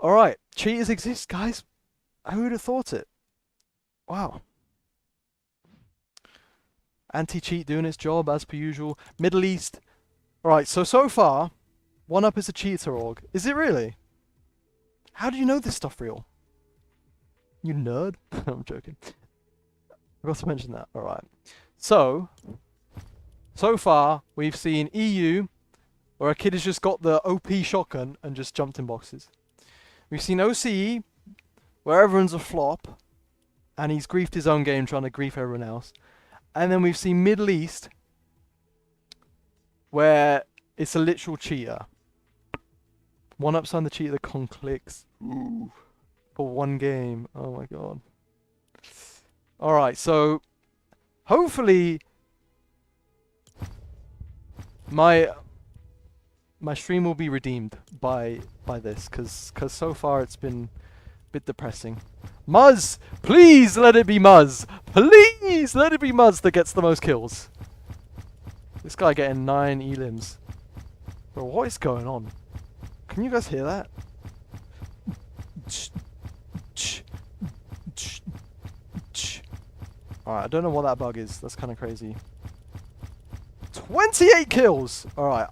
Alright, cheaters exist, guys. Who would have thought it? Wow. Anti-cheat doing its job as per usual. Middle East. Alright, so far, 1UP is a cheater org. Is it really? How do you know this stuff real? You nerd? I'm joking. I forgot to mention that. Alright. So far, we've seen EU, where a kid has just got the OP shotgun and just jumped in boxes. We've seen OCE, where everyone's a flop, and he's griefed his own game trying to grief everyone else. And then we've seen Middle East, where it's a literal cheater. 1UP signed the cheater that con clicks. Ooh. For one game. Oh my god. Alright, so hopefully my stream will be redeemed by this, cause so far it's been a bit depressing. Muzz! Please let it be Muzz! Please let it be Muzz that gets the most kills. This guy getting 9 elims. Bro, what is going on? Can you guys hear that? Alright, I don't know what that bug is. That's kind of crazy. 28 kills! Alright.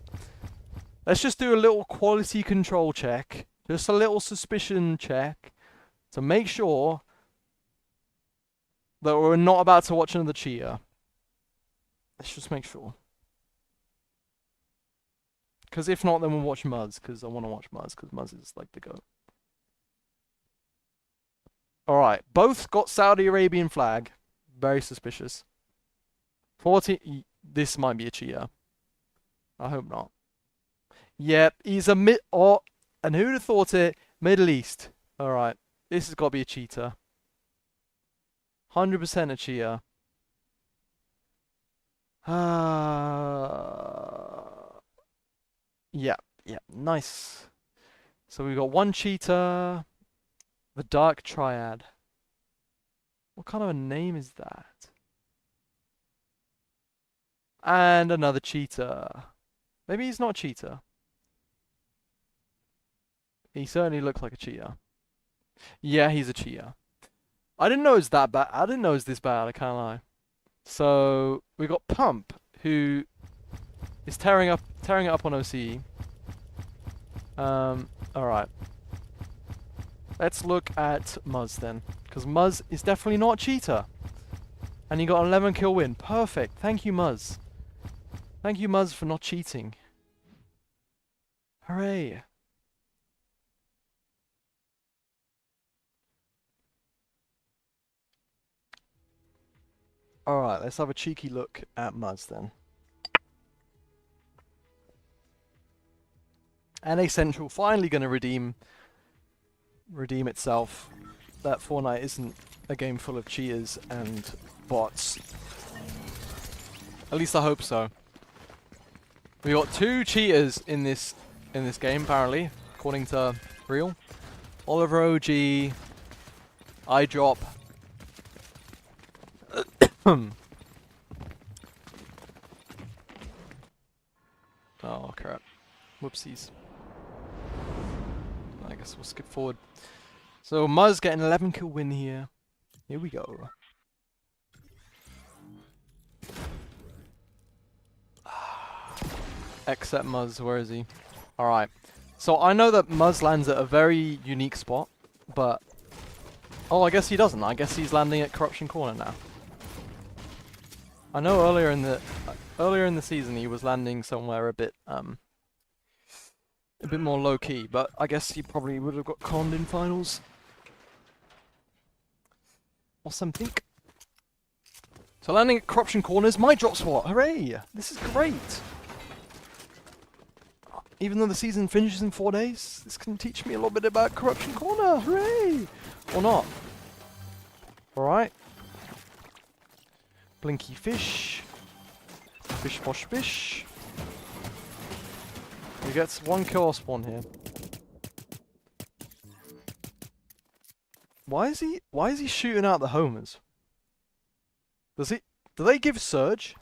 Let's just do a little quality control check. Just a little suspicion check. To make sure that we're not about to watch another cheater. Let's just make sure. Because if not, then we'll watch Muzz. Because I want to watch Muzz. Because Muzz is like the GOAT. Alright. Both got Saudi Arabian flag. Very suspicious. 14. This might be a cheater. I hope not. Yep, he's a mid. Oh, and who'd have thought it? Middle East. Alright. This has got to be a cheater. 100% a cheater. Yeah, nice. So we've got one cheater. The Dark Triad. What kind of a name is that? And another cheater. Maybe he's not a cheater. He certainly looks like a cheater. Yeah, he's a cheater. I didn't know it was that bad. I didn't know it was this bad, I can't lie. So we got Pump, who is tearing it up on OCE. Alright. Let's look at Muzz then. Because Muzz is definitely not a cheater. And he got an 11 kill win. Perfect. Thank you, Muzz. Thank you, Muzz, for not cheating. Hooray. Alright, let's have a cheeky look at Muzz then. NA Central finally going to redeem itself. That Fortnite isn't a game full of cheaters and bots. At least I hope so. We got 2 cheaters in this game apparently, according to Real. Oliver OG, iDrop. Oh crap. Whoopsies. I guess we'll skip forward. So Muzz getting an 11 kill win here. Here we go. Except Muzz, where is he? Alright. So I know that Muzz lands at a very unique spot, but... Oh, I guess he doesn't. I guess he's landing at Corruption Corner now. I know earlier in the season he was landing somewhere a bit more low key, but I guess he probably would have got conned in finals or something. So landing at Corruption Corner is my drop spot. Hooray! This is great. Even though the season finishes in 4 days, this can teach me a little bit about Corruption Corner. Hooray! Or not. Alright. Blinky fish. Fish posh fish. He gets 1 kill spawn here. Why is he shooting out the homers? Do they give Surge?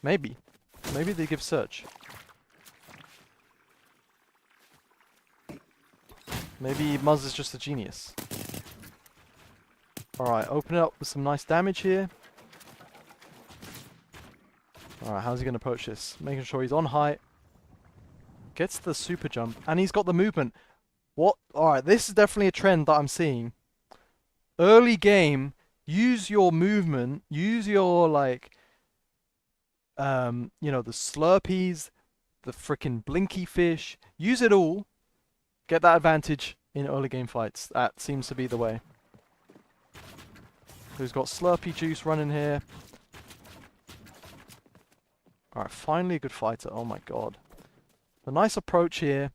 Maybe. Maybe they give Surge. Maybe Muzz is just a genius. Alright, open it up with some nice damage here. Alright, how's he going to approach this? Making sure he's on height. Gets the super jump. And he's got the movement. What? Alright, this is definitely a trend that I'm seeing. Early game, use your movement. Use your, like... you know, the Slurpees. The frickin' Blinky fish. Use it all. Get that advantage in early game fights. That seems to be the way. Who's got Slurpee juice running here? Alright, finally a good fighter. Oh my god. A nice approach here.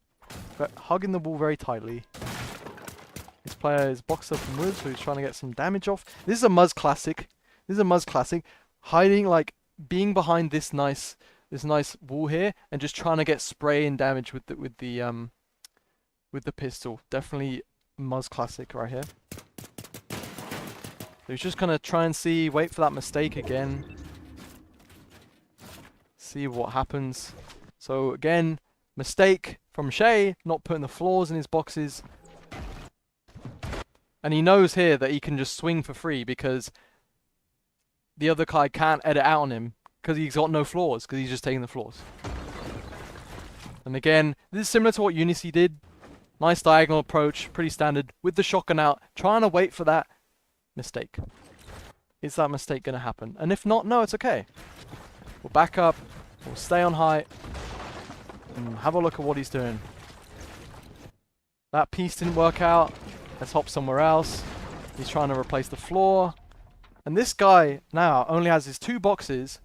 Hugging the wall very tightly. This player is boxed up from wood, so he's trying to get some damage off. This is a Muzz classic. This is a Muzz classic. Hiding, like, being behind this nice wall here, and just trying to get spray and damage with the pistol. Definitely Muzz classic right here. So he's just gonna try and see, wait for that mistake again. See what happens. So again, mistake from Shay, not putting the floors in his boxes. And he knows here that he can just swing for free because the other guy can't edit out on him because he's got no floors, because he's just taking the floors. And again, this is similar to what Unicyy did. Nice diagonal approach, pretty standard, with the shotgun out, trying to wait for that mistake. Is that mistake going to happen? And if not, no, it's okay. We'll back up, we'll stay on height, and have a look at what he's doing. That piece didn't work out. Let's hop somewhere else. He's trying to replace the floor. And this guy now only has his 2 boxes,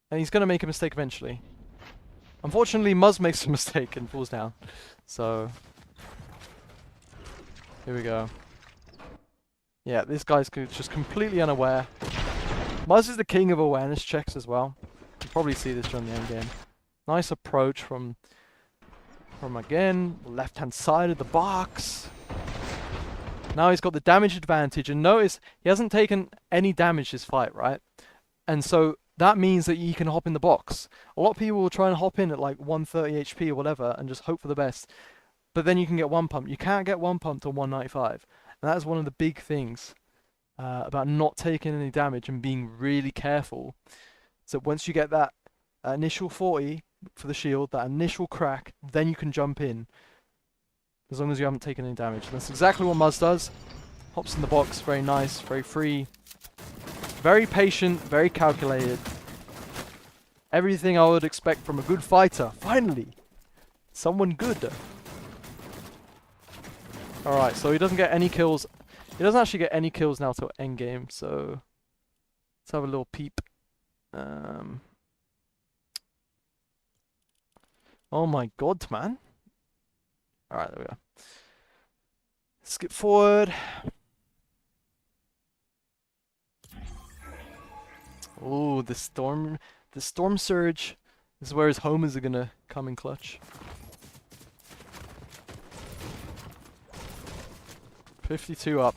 and he's going to make a mistake eventually. Unfortunately, Muzz makes a mistake and falls down. So, here we go. Yeah, this guy's just completely unaware. Muzz is the king of awareness checks as well. You probably see this during the end game. Nice approach from again, the left-hand side of the box. Now he's got the damage advantage, and notice he hasn't taken any damage this fight, right? And so that means that he can hop in the box. A lot of people will try and hop in at like 130 HP or whatever and just hope for the best. But then you can get 1 pump. You can't get 1 pump to 195. And that is one of the big things about not taking any damage and being really careful. So once you get that initial 40 for the shield, that initial crack, then you can jump in. As long as you haven't taken any damage. And that's exactly what Muzz does. Hops in the box, very nice, very free. Very patient, very calculated. Everything I would expect from a good fighter. Finally! Someone good. Alright, so he doesn't get any kills. He doesn't actually get any kills now till endgame, so let's have a little peep. Oh my god, man. Alright, there we go. Skip forward. Oh, the storm surge. This is where his homers are gonna come in clutch. 52 up.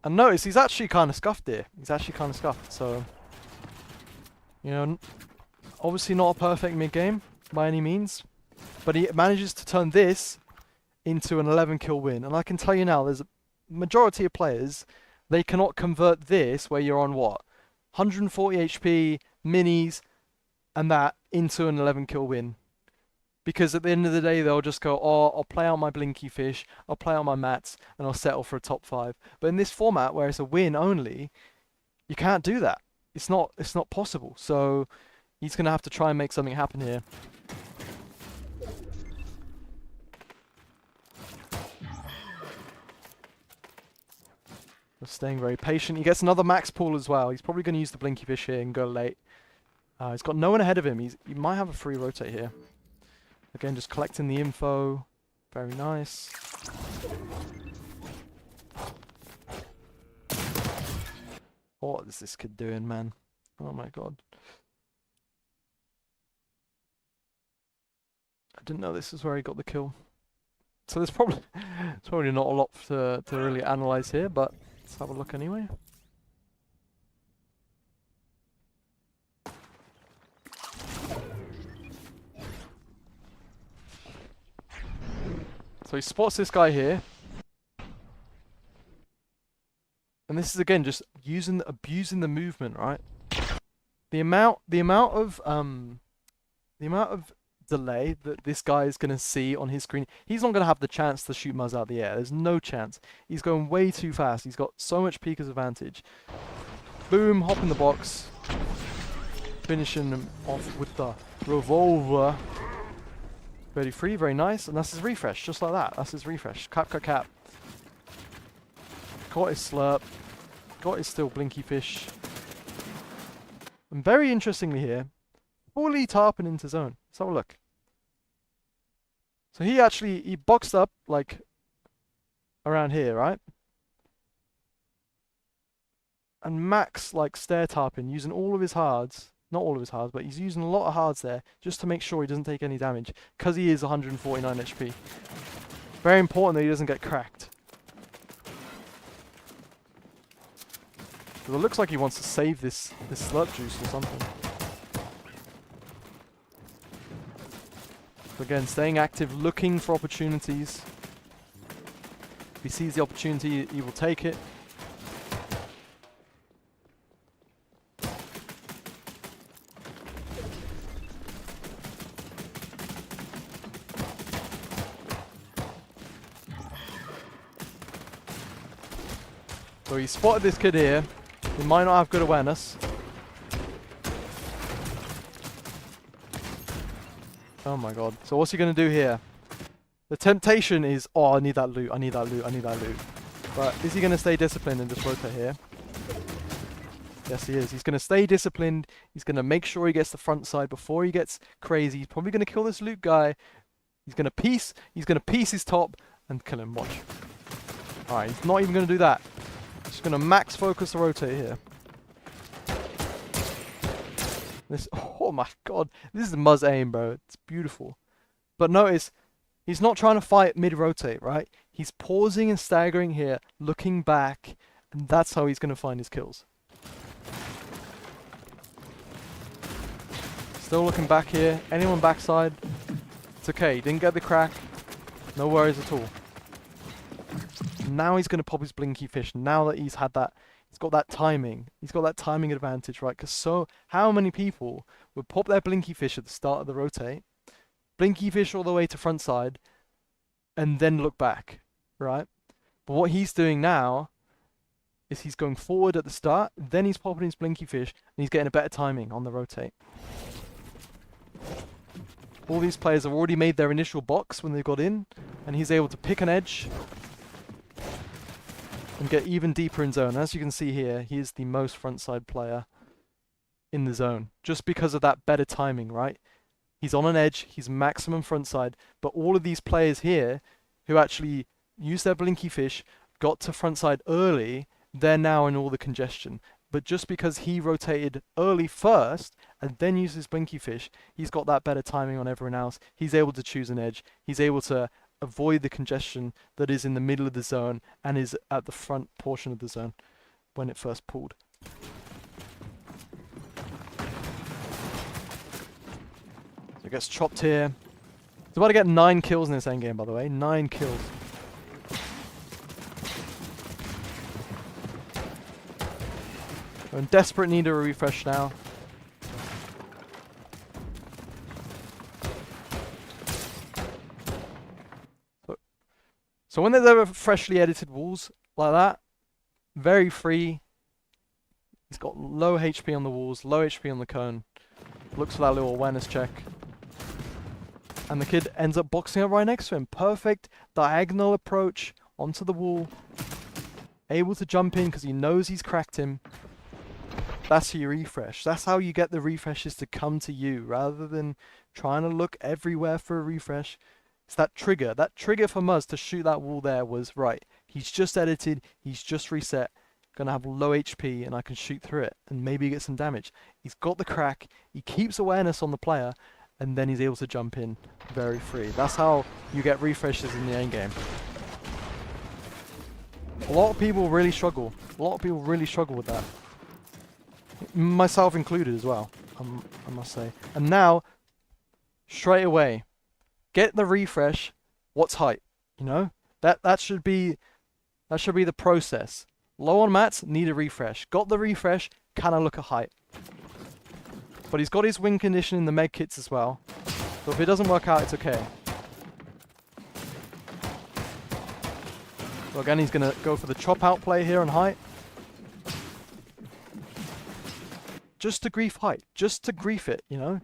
And notice he's actually kind of scuffed here. He's actually kind of scuffed. So, you know, obviously not a perfect mid game by any means, but he manages to turn this into an 11 kill win. And I can tell you now, there's a majority of players, they cannot convert this where you're on what, 140 HP, minis, and that into an 11 kill win. Because at the end of the day, they'll just go, oh, I'll play out my blinky fish, I'll play out my mats, and I'll settle for a top 5. But in this format, where it's a win only, you can't do that. It's not possible. So he's going to have to try and make something happen here. Just staying very patient. He gets another max pull as well. He's probably going to use the blinky fish here and go late. He's got no one ahead of him. He might have a free rotate here. Again, just collecting the info. Very nice. What is this kid doing, man? Oh my god. I didn't know this is where he got the kill. So there's probably not a lot to really analyze here, but let's have a look anyway. So he spots this guy here. And this is again just abusing the movement, right? The amount of delay that this guy is gonna see on his screen, he's not gonna have the chance to shoot Muzz out of the air. There's no chance. He's going way too fast. He's got so much peeker's advantage. Boom, hop in the box. Finishing him off with the revolver. 33, very nice, and that's his refresh, just like that. That's his refresh. Cap, cap, cap. Got his slurp. Got his still blinky fish. And very interestingly here, fully tarping into zone. Let's have a look. So he boxed up like around here, right? And Max like stair tarping using all of his hards. Not all of his hards, but he's using a lot of hards there just to make sure he doesn't take any damage because he is 149 HP. Very important that he doesn't get cracked. Because it looks like he wants to save this slurp juice or something. So again, staying active, looking for opportunities. If he sees the opportunity, he will take it. So he spotted this kid here. He might not have good awareness. Oh my god. So what's he going to do here? The temptation is, oh, I need that loot, I need that loot, I need that loot. But is he going to stay disciplined and just rotate here? Yes, he is. He's going to stay disciplined. He's going to make sure he gets the front side before he gets crazy. He's probably going to kill this loot guy. He's going to piece. He's going to piece his top and kill him. Watch. Alright, he's not even going to do that. Just going to max focus the rotate here. This. Oh my god. This is Muzz aim, bro. It's beautiful. But notice, he's not trying to fight mid-rotate, right? He's pausing and staggering here, looking back, and that's how he's going to find his kills. Still looking back here. Anyone backside? It's okay. He didn't get the crack. No worries at all. Now he's going to pop his blinky fish. Now that he's had that, he's got that timing. He's got that timing advantage, right? Because how many people would pop their blinky fish at the start of the rotate, blinky fish all the way to front side, and then look back, right? But what he's doing now is he's going forward at the start, then he's popping his blinky fish, and he's getting a better timing on the rotate. All these players have already made their initial box when they got in, and he's able to pick an edge and get even deeper in zone. As you can see here, he is the most frontside player in the zone, just because of that better timing, right? He's on an edge, he's maximum frontside, but all of these players here who actually used their blinky fish, got to frontside early, they're now in all the congestion. But just because he rotated early first and then used his blinky fish, he's got that better timing on everyone else. He's able to choose an edge. He's able to avoid the congestion that is in the middle of the zone and is at the front portion of the zone when it first pulled. So it gets chopped here. He's about to get 9 kills in this endgame, by the way. 9 kills. We're in desperate need of a refresh now. So when there's ever freshly edited walls like that, very free. He's got low HP on the walls, low HP on the cone. Looks for that little awareness check. And the kid ends up boxing up right next to him. Perfect diagonal approach onto the wall. Able to jump in because he knows he's cracked him. That's your refresh. That's how you get the refreshes to come to you, rather than trying to look everywhere for a refresh. It's that trigger. That trigger for Muzz to shoot that wall there was, right, he's just edited, he's just reset, gonna have low HP, and I can shoot through it, and maybe get some damage. He's got the crack, he keeps awareness on the player, and then he's able to jump in very free. That's how you get refreshes in the endgame. A lot of people really struggle. A lot of people really struggle with that. Myself included as well, I must say. And now, straight away, get the refresh. What's height? You know, that should be the process. Low on mats, need a refresh. Got the refresh, can I look at height? But he's got his win condition in the med kits as well. So if it doesn't work out, it's okay. So again, he's gonna go for the chop out play here on height. Just to grief height, just to grief it, you know?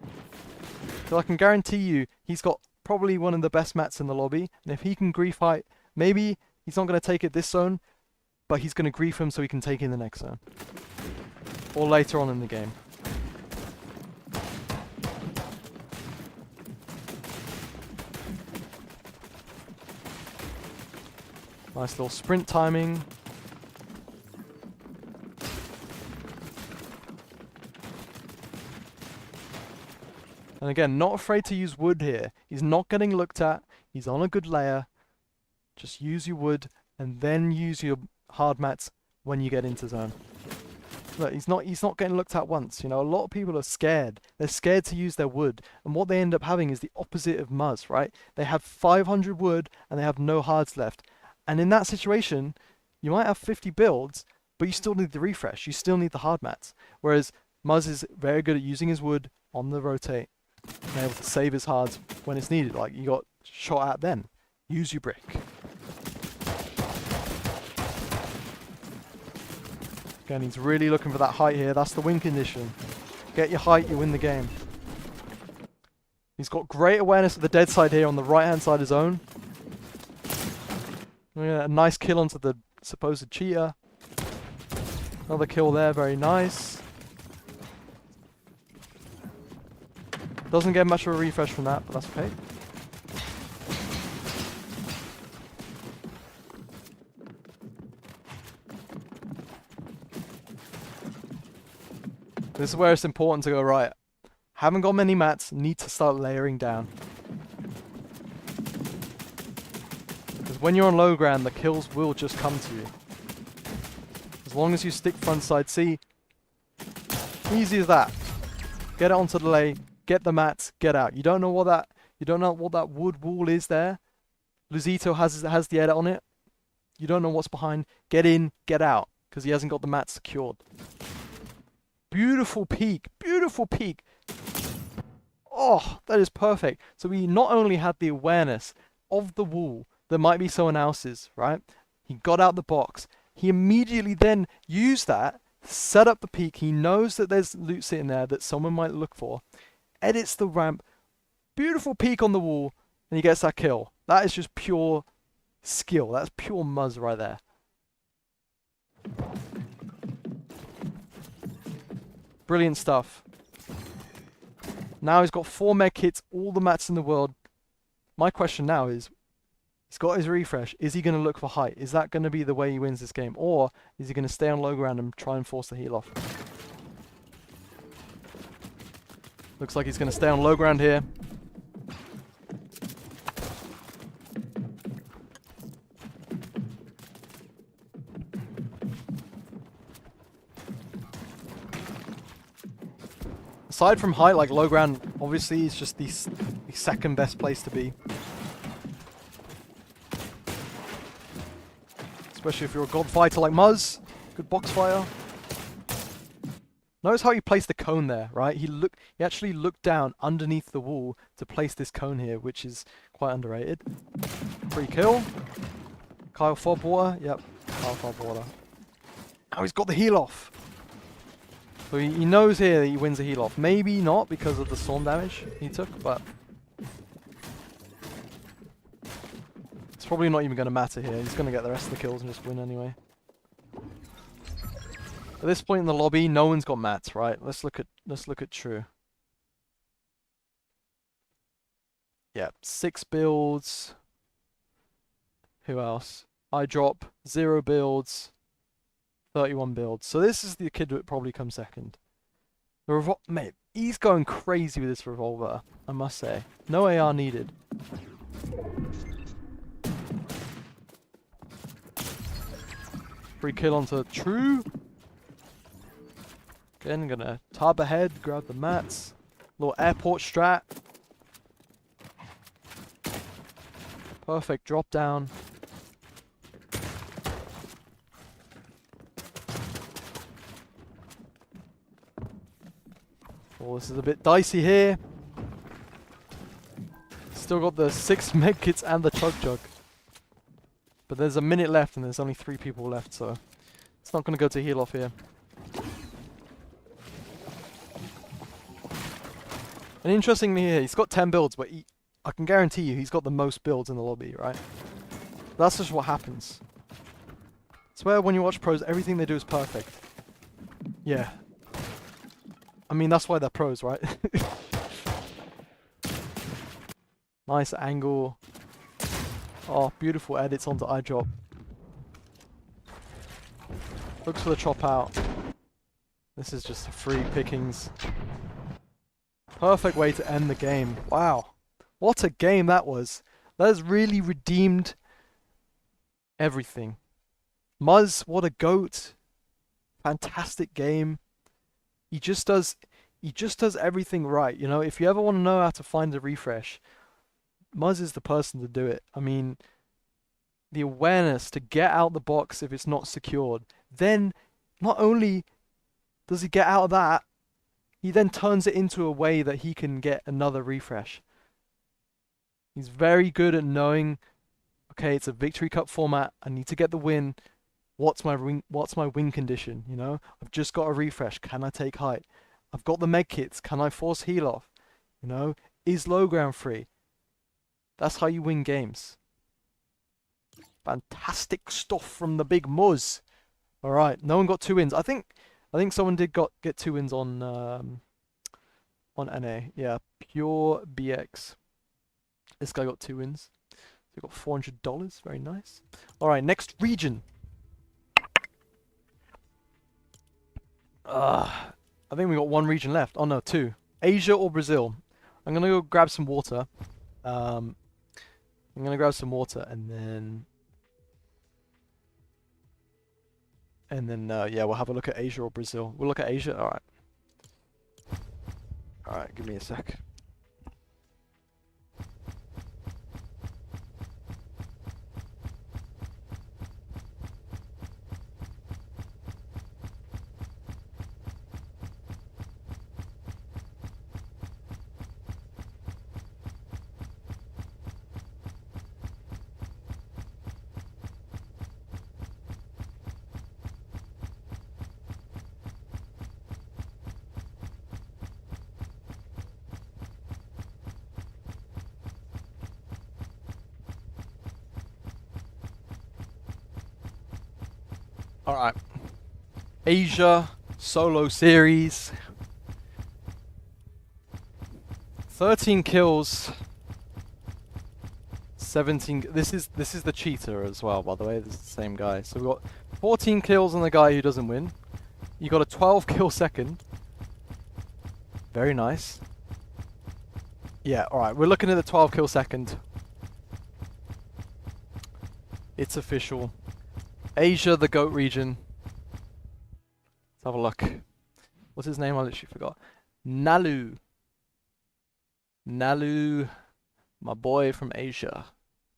So I can guarantee you, he's got probably one of the best mats in the lobby, and if he can grief height, maybe he's not going to take it this zone, but he's going to grief him so he can take in the next zone. Or later on in the game. Nice little sprint timing. And again, not afraid to use wood here. He's not getting looked at. He's on a good layer. Just use your wood and then use your hard mats when you get into zone. Look, he's not getting looked at once. You know, a lot of people are scared. They're scared to use their wood. And what they end up having is the opposite of Muzz, right? They have 500 wood and they have no hards left. And in that situation, you might have 50 builds, but you still need the refresh. You still need the hard mats. Whereas Muzz is very good at using his wood on the rotate. And able to save his hards when it's needed. Like you got shot at then. Use your brick. Again, he's really looking for that height here. That's the win condition. Get your height, you win the game. He's got great awareness of the dead side here on the right hand side of zone. Yeah, a nice kill onto the supposed cheater. Another kill there, very nice. Doesn't get much of a refresh from that, but that's okay. This is where it's important to go, right, haven't got many mats, need to start layering down. Because when you're on low ground, the kills will just come to you. As long as you stick frontside C, easy as that. Get it onto the lay, get the mats, get out. You don't know what that wood wall is there. Luzito has the edit on it. You don't know what's behind. Get in, get out, because he hasn't got the mats secured. Beautiful peek, beautiful peek. Oh, that is perfect. So we not only had the awareness of the wall that might be someone else's, right? He got out the box. He immediately then used that, set up the peek. He knows that there's loot sitting there that someone might look for. Edits the ramp. Beautiful peek on the wall, and he gets that kill. That is just pure skill. That's pure Muzz right there. Brilliant stuff. Now he's got 4 med kits, all the mats in the world. My question now is, he's got his refresh. Is he going to look for height? Is that going to be the way he wins this game? Or is he going to stay on low ground and try and force the heal off? Looks like he's going to stay on low ground here. Aside from height, like low ground, obviously is just the second best place to be. Especially if you're a god fighter like Muzz. Good box fire. Notice how he placed the cone there, right? He actually looked down underneath the wall to place this cone here, which is quite underrated. Free kill. Kyle Fobwater. Yep, Kyle Fobwater. Now he's got the heal off. So he knows here that he wins the heal off. Maybe not because of the storm damage he took, but it's probably not even going to matter here. He's going to get the rest of the kills and just win anyway. At this point in the lobby, no one's got mats, right? Let's look at True. Yeah, 6 builds. Who else? I drop 0 builds. 31 builds. So this is the kid that probably comes second. The mate, he's going crazy with this revolver, I must say. No AR needed. Free kill onto True. Again, gonna tab ahead, grab the mats. Little airport strat. Perfect drop down. Oh, this is a bit dicey here. Still got the 6 medkits and the chug jug. But there's a minute left and there's only 3 people left, so it's not going to go to heal off here. And interestingly here, he's got 10 builds, but I can guarantee you he's got the most builds in the lobby, right? That's just what happens. I swear when you watch pros, everything they do is perfect. Yeah. I mean, that's why they're pros, right? Nice angle. Oh, beautiful edits onto eyedrop. Looks for the chop out. This is just free pickings. Perfect way to end the game. Wow. What a game that was. That has really redeemed everything. Muzz, what a goat. Fantastic game. He just does everything right, you know. If you ever want to know how to find a refresh, Muzz is the person to do it. I mean, the awareness to get out the box if it's not secured. Then, not only does he get out of that, he then turns it into a way that he can get another refresh. He's very good at knowing, okay, it's a Victory Cup format. I need to get the win. What's my win condition? You know, I've just got a refresh. Can I take height? I've got the med kits. Can I force heal off? You know, is low ground free? That's how you win games. Fantastic stuff from the big Muzz. All right, no one got 2 wins. I think someone did get 2 wins on NA. Yeah, Pure BX. This guy got 2 wins. So we got $400. Very nice. All right, next region. I think we got 1 region left. Oh no, 2. Asia or Brazil. I'm gonna go grab some water. I'm gonna grab some water and then yeah, we'll have a look at Asia or Brazil. We'll look at Asia. All right. All right, give me a sec. All right. Asia solo series. 13 kills. 17. This is the cheater as well, by the way. This is the same guy. So we got 14 kills on the guy who doesn't win. You got a 12 kill second. Very nice. Yeah, all right. We're looking at the 12 kill second. It's official. Asia, the GOAT region. Let's have a look. What's his name? I literally forgot. Nalu. Nalu, my boy from Asia.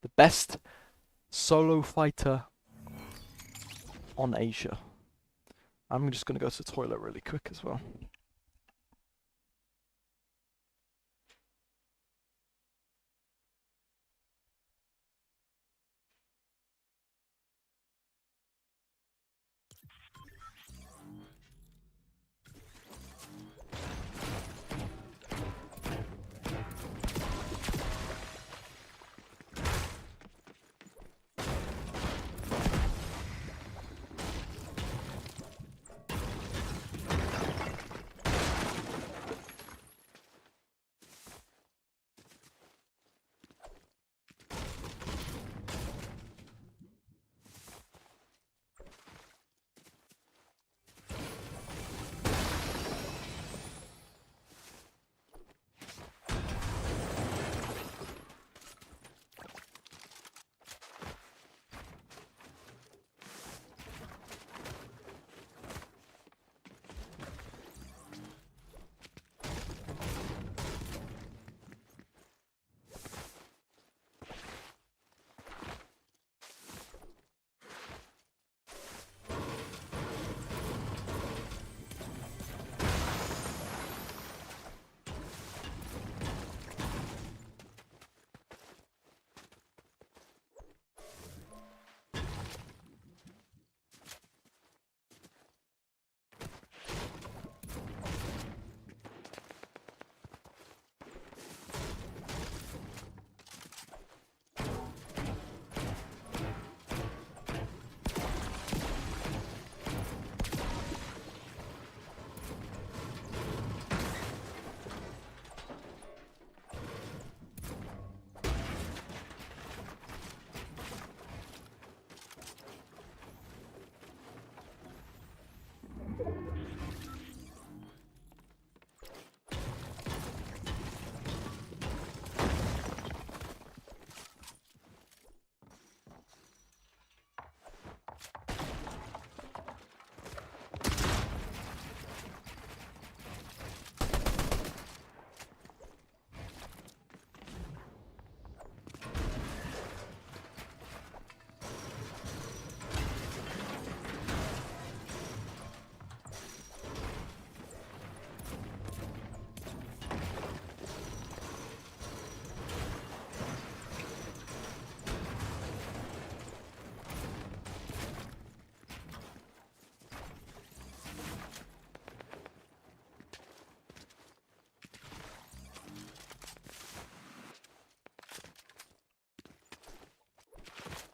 The best solo fighter on Asia. I'm just going to go to the toilet really quick as well.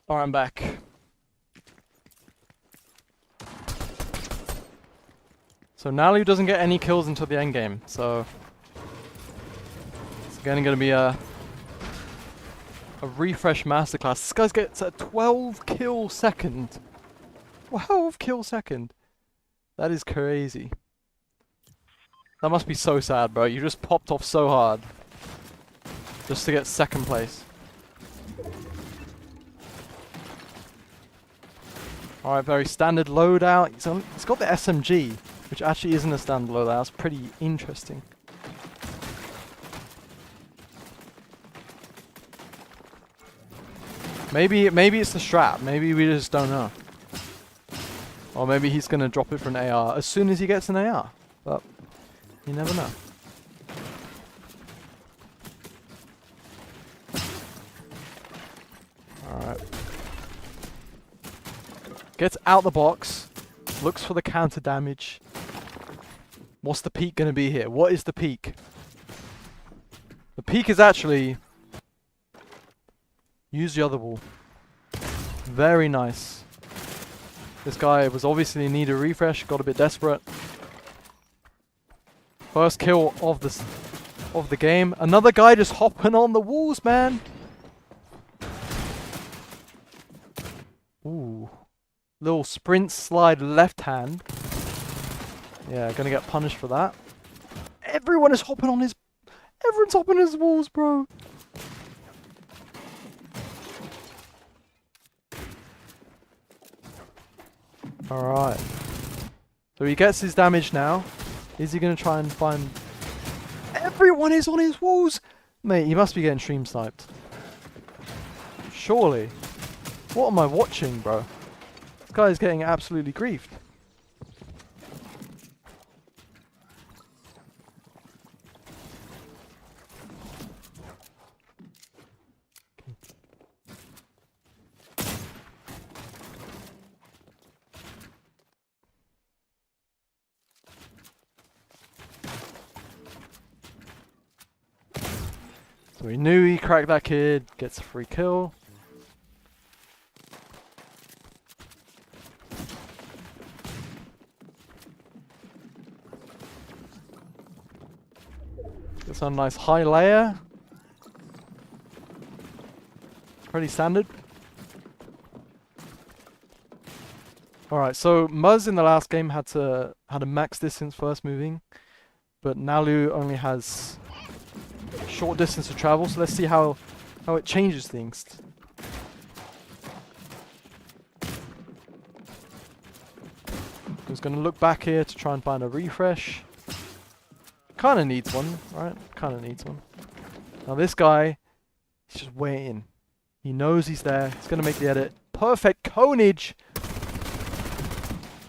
Alright, I'm back. So Nalu doesn't get any kills until the end game, so it's again going to be a refresh masterclass. This guy gets a 12 kill second. 12 kill second. That is crazy. That must be so sad, bro. You just popped off so hard just to get second place. Alright, very standard loadout. He's got the SMG, which actually isn't a standard loadout. That's pretty interesting. Maybe it's the strap. Maybe we just don't know. Or maybe he's gonna drop it for an AR as soon as he gets an AR. But you never know. Alright. Gets out the box. Looks for the counter damage. What's the peak gonna be here? What is the peak? The peak is actually... use the other wall. Very nice. This guy was obviously in need of refresh, got a bit desperate. First kill of the game. Another guy just hopping on the walls, man. Ooh. Little sprint slide left hand. Yeah, gonna get punished for that. Everyone's hopping on his walls, bro. Alright. So he gets his damage now. Is he going to try and find... Everyone is on his walls! Mate, he must be getting stream sniped. Surely. What am I watching, bro? This guy is getting absolutely griefed. So we knew he cracked that kid, gets a free kill. Gets on a nice high layer. Pretty standard. Alright, so Muzz in the last game had a max distance first moving, but Nalu only has short distance to travel, so let's see how it changes things. He's going to look back here to try and find a refresh. Kind of needs one, right? Kind of needs one. Now this guy, he's just waiting. He knows he's there. He's going to make the edit. Perfect conage.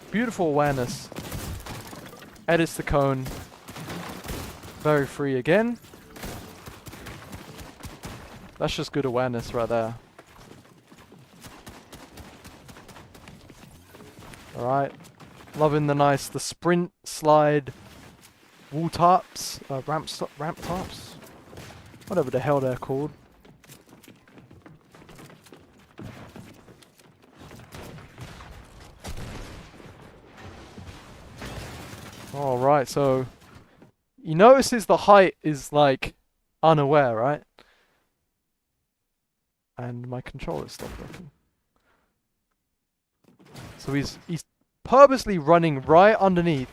Beautiful awareness. Edits the cone. Very free again. That's just good awareness right there. Alright. Loving the sprint, slide, wall tops, ramp tops. Whatever the hell they're called. Alright, so he notices the height is like unaware, right? And my controller stopped working. So he's purposely running right underneath.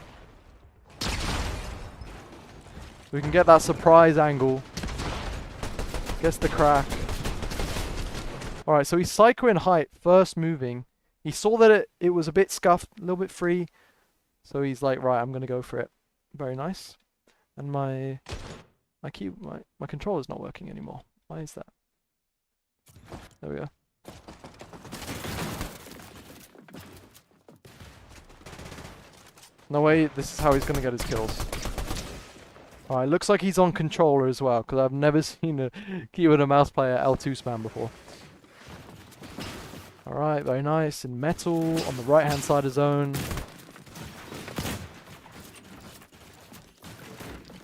We can get that surprise angle. Gets the crack. Alright, so he's psycho in height, first moving. He saw that it was a bit scuffed, a little bit free. So he's like, right, I'm gonna go for it. Very nice. And my controller's not working anymore. Why is that? There we go. No way, this is how he's gonna get his kills. Alright, looks like he's on controller as well, because I've never seen a keyboard and mouse player L2 spam before. Alright, very nice. In metal, on the right hand side of zone.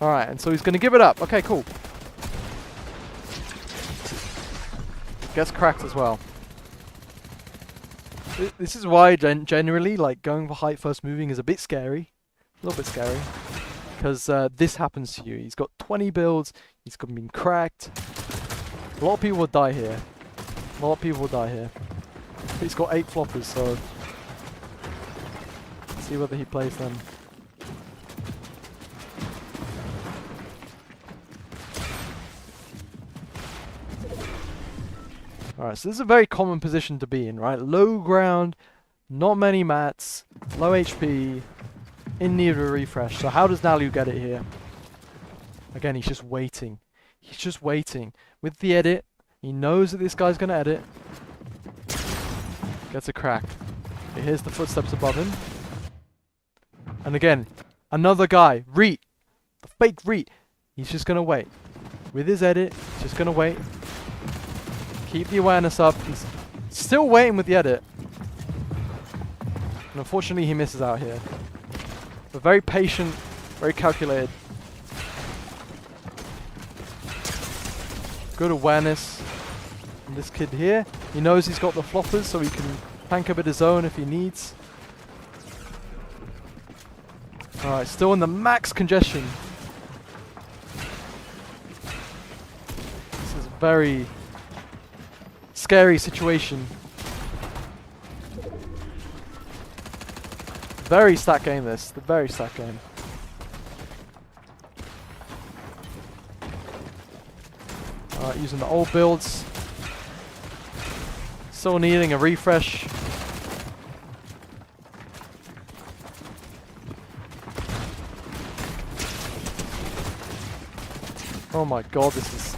Alright, and so he's gonna give it up. Okay, cool. Gets cracked as well. This is why generally, like, going for height first moving is a bit scary. A little bit scary. Because this happens to you. He's got 20 builds. He's been cracked. A lot of people will die here. A lot of people will die here. But he's got 8 floppers, so... Let's see whether he plays them. Alright, so this is a very common position to be in, right? Low ground, not many mats, low HP, in need of a refresh. So how does Nalu get it here? Again, he's just waiting. He's just waiting. With the edit, he knows that this guy's going to edit. Gets a crack. He hears the footsteps above him. And again, another guy, Reet. The fake Reet. He's just going to wait. With his edit, he's just going to wait. Keep the awareness up. He's still waiting with the edit. And unfortunately, he misses out here. But very patient, very calculated. Good awareness from this kid here. He knows he's got the floppers, so he can tank a bit of zone if he needs. Alright, still in the max congestion. This is a very scary situation. Very stacked game this. The very stacked game. Alright, using the old builds. Still needing a refresh. Oh my god, this is...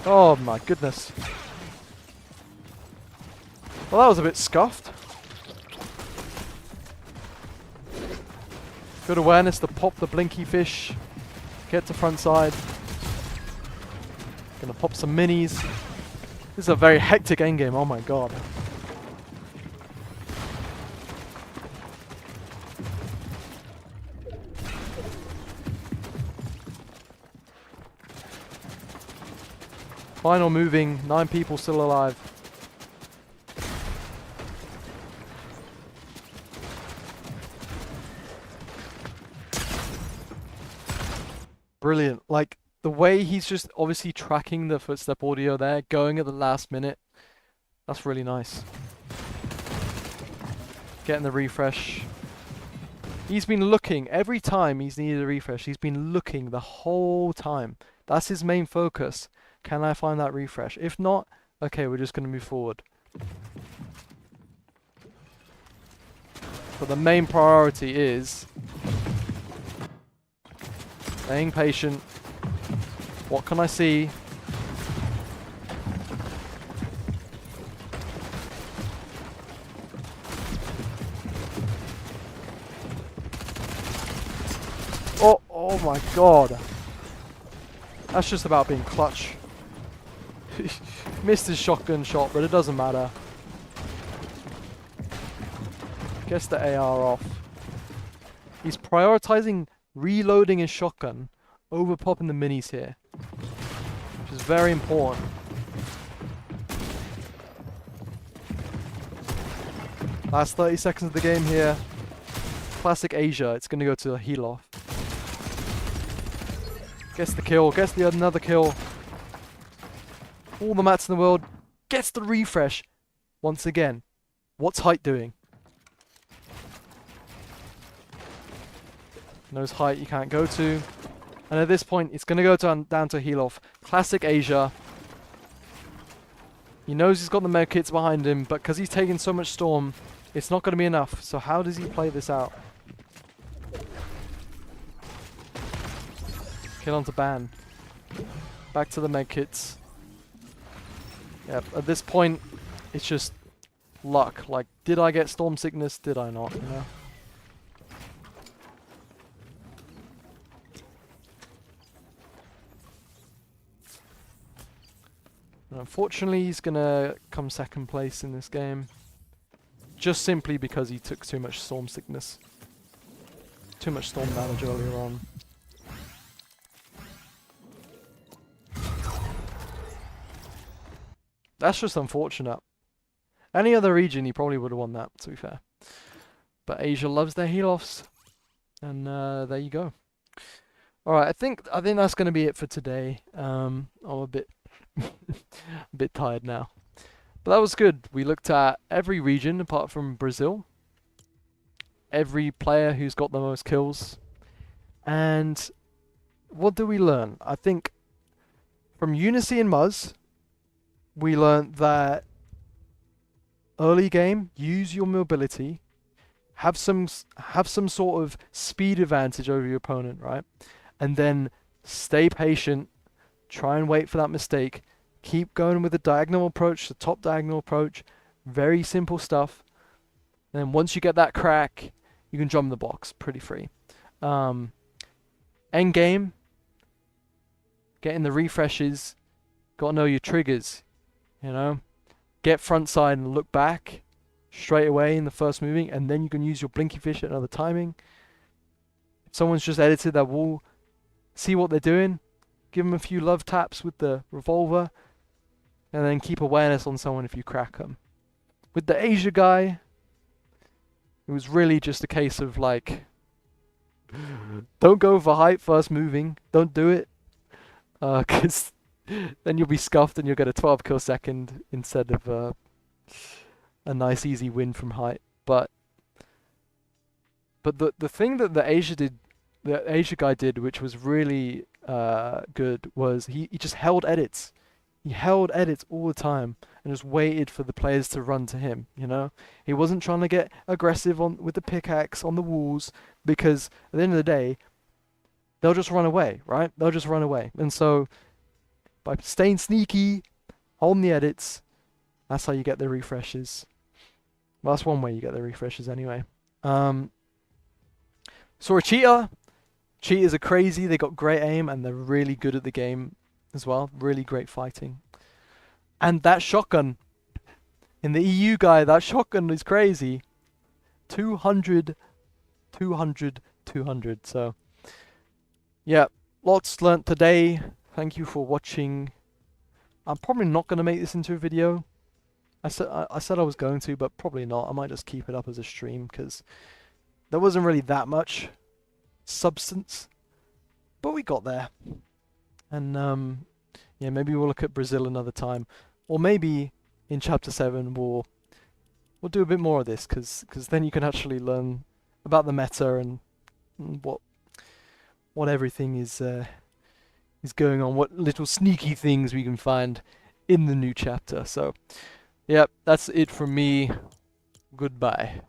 Oh my goodness. Well, that was a bit scuffed. Good awareness to pop the blinky fish. Get to front side. Gonna pop some minis. This is a very hectic endgame, oh my god. Final moving, 9 people still alive. Brilliant. Like, the way he's just obviously tracking the footstep audio there, going at the last minute. That's really nice. Getting the refresh. He's been looking, every time he's needed a refresh, he's been looking the whole time. That's his main focus. Can I find that refresh? If not, okay, we're just going to move forward. But the main priority is staying patient. What can I see? Oh my god. That's just about being clutch. Missed his shotgun shot, but it doesn't matter. Gets the AR off. He's prioritizing reloading his shotgun over popping the minis here, which is very important. Last 30 seconds of the game here. Classic Asia. It's going to go to a heal off. Gets the kill. Gets the another kill. All the mats in the world. Gets the refresh. Once again. What's height doing? Knows height you can't go to. And at this point, it's going to go down to heal off. Classic Asia. He knows he's got the med kits behind him, but because he's taking so much storm, it's not going to be enough. So how does he play this out? Kill onto ban. Back to the med kits. Yep, at this point, it's just luck. Like, did I get storm sickness? Did I not? You know? And unfortunately, he's gonna come second place in this game. Just simply because he took too much storm sickness. Too much storm damage earlier on. That's just unfortunate. Any other region, he probably would have won that, to be fair. But Asia loves their heal-offs. And there you go. Alright, I think that's going to be it for today. I'm a bit, a bit tired now. But that was good. We looked at every region apart from Brazil. Every player who's got the most kills. And what do we learn? I think from Unicyy and Muzz, we learned that early game, use your mobility, have some sort of speed advantage over your opponent, right? And then stay patient, try and wait for that mistake. Keep going with the diagonal approach, the top diagonal approach. Very simple stuff. And then once you get that crack, you can drum the box pretty free. End game, getting the refreshes, gotta know your triggers, you know? Get front side and look back straight away in the first moving, and then you can use your blinky fish at another timing. If someone's just edited that wall, see what they're doing, give them a few love taps with the revolver, and then keep awareness on someone if you crack them. With the Asia guy, it was really just a case of like, don't go for height first moving, don't do it, because then you'll be scuffed and you'll get a 12 kill second instead of a nice easy win from height. But the thing that the Asia guy did, which was really good, was he just held edits. He held edits all the time and just waited for the players to run to him, you know? He wasn't trying to get aggressive with the pickaxe on the walls, because at the end of the day, they'll just run away, right? They'll just run away. And so by staying sneaky, holding the edits, that's how you get the refreshes. Well, that's one way you get the refreshes anyway. Saw a cheater. Cheaters are crazy. They got great aim and they're really good at the game as well. Really great fighting. And that shotgun in the EU guy, that shotgun is crazy. 200, 200, 200. So, yeah, lots learnt today. Thank you for watching. I'm probably not going to make this into a video. I said I was going to, but probably not. I might just keep it up as a stream because there wasn't really that much substance, but we got there. And yeah, maybe we'll look at Brazil another time, or maybe in Chapter 7 we'll do a bit more of this, because then you can actually learn about the meta and what everything is going on, what little sneaky things we can find in the new chapter. So, yep, that's it from me. Goodbye.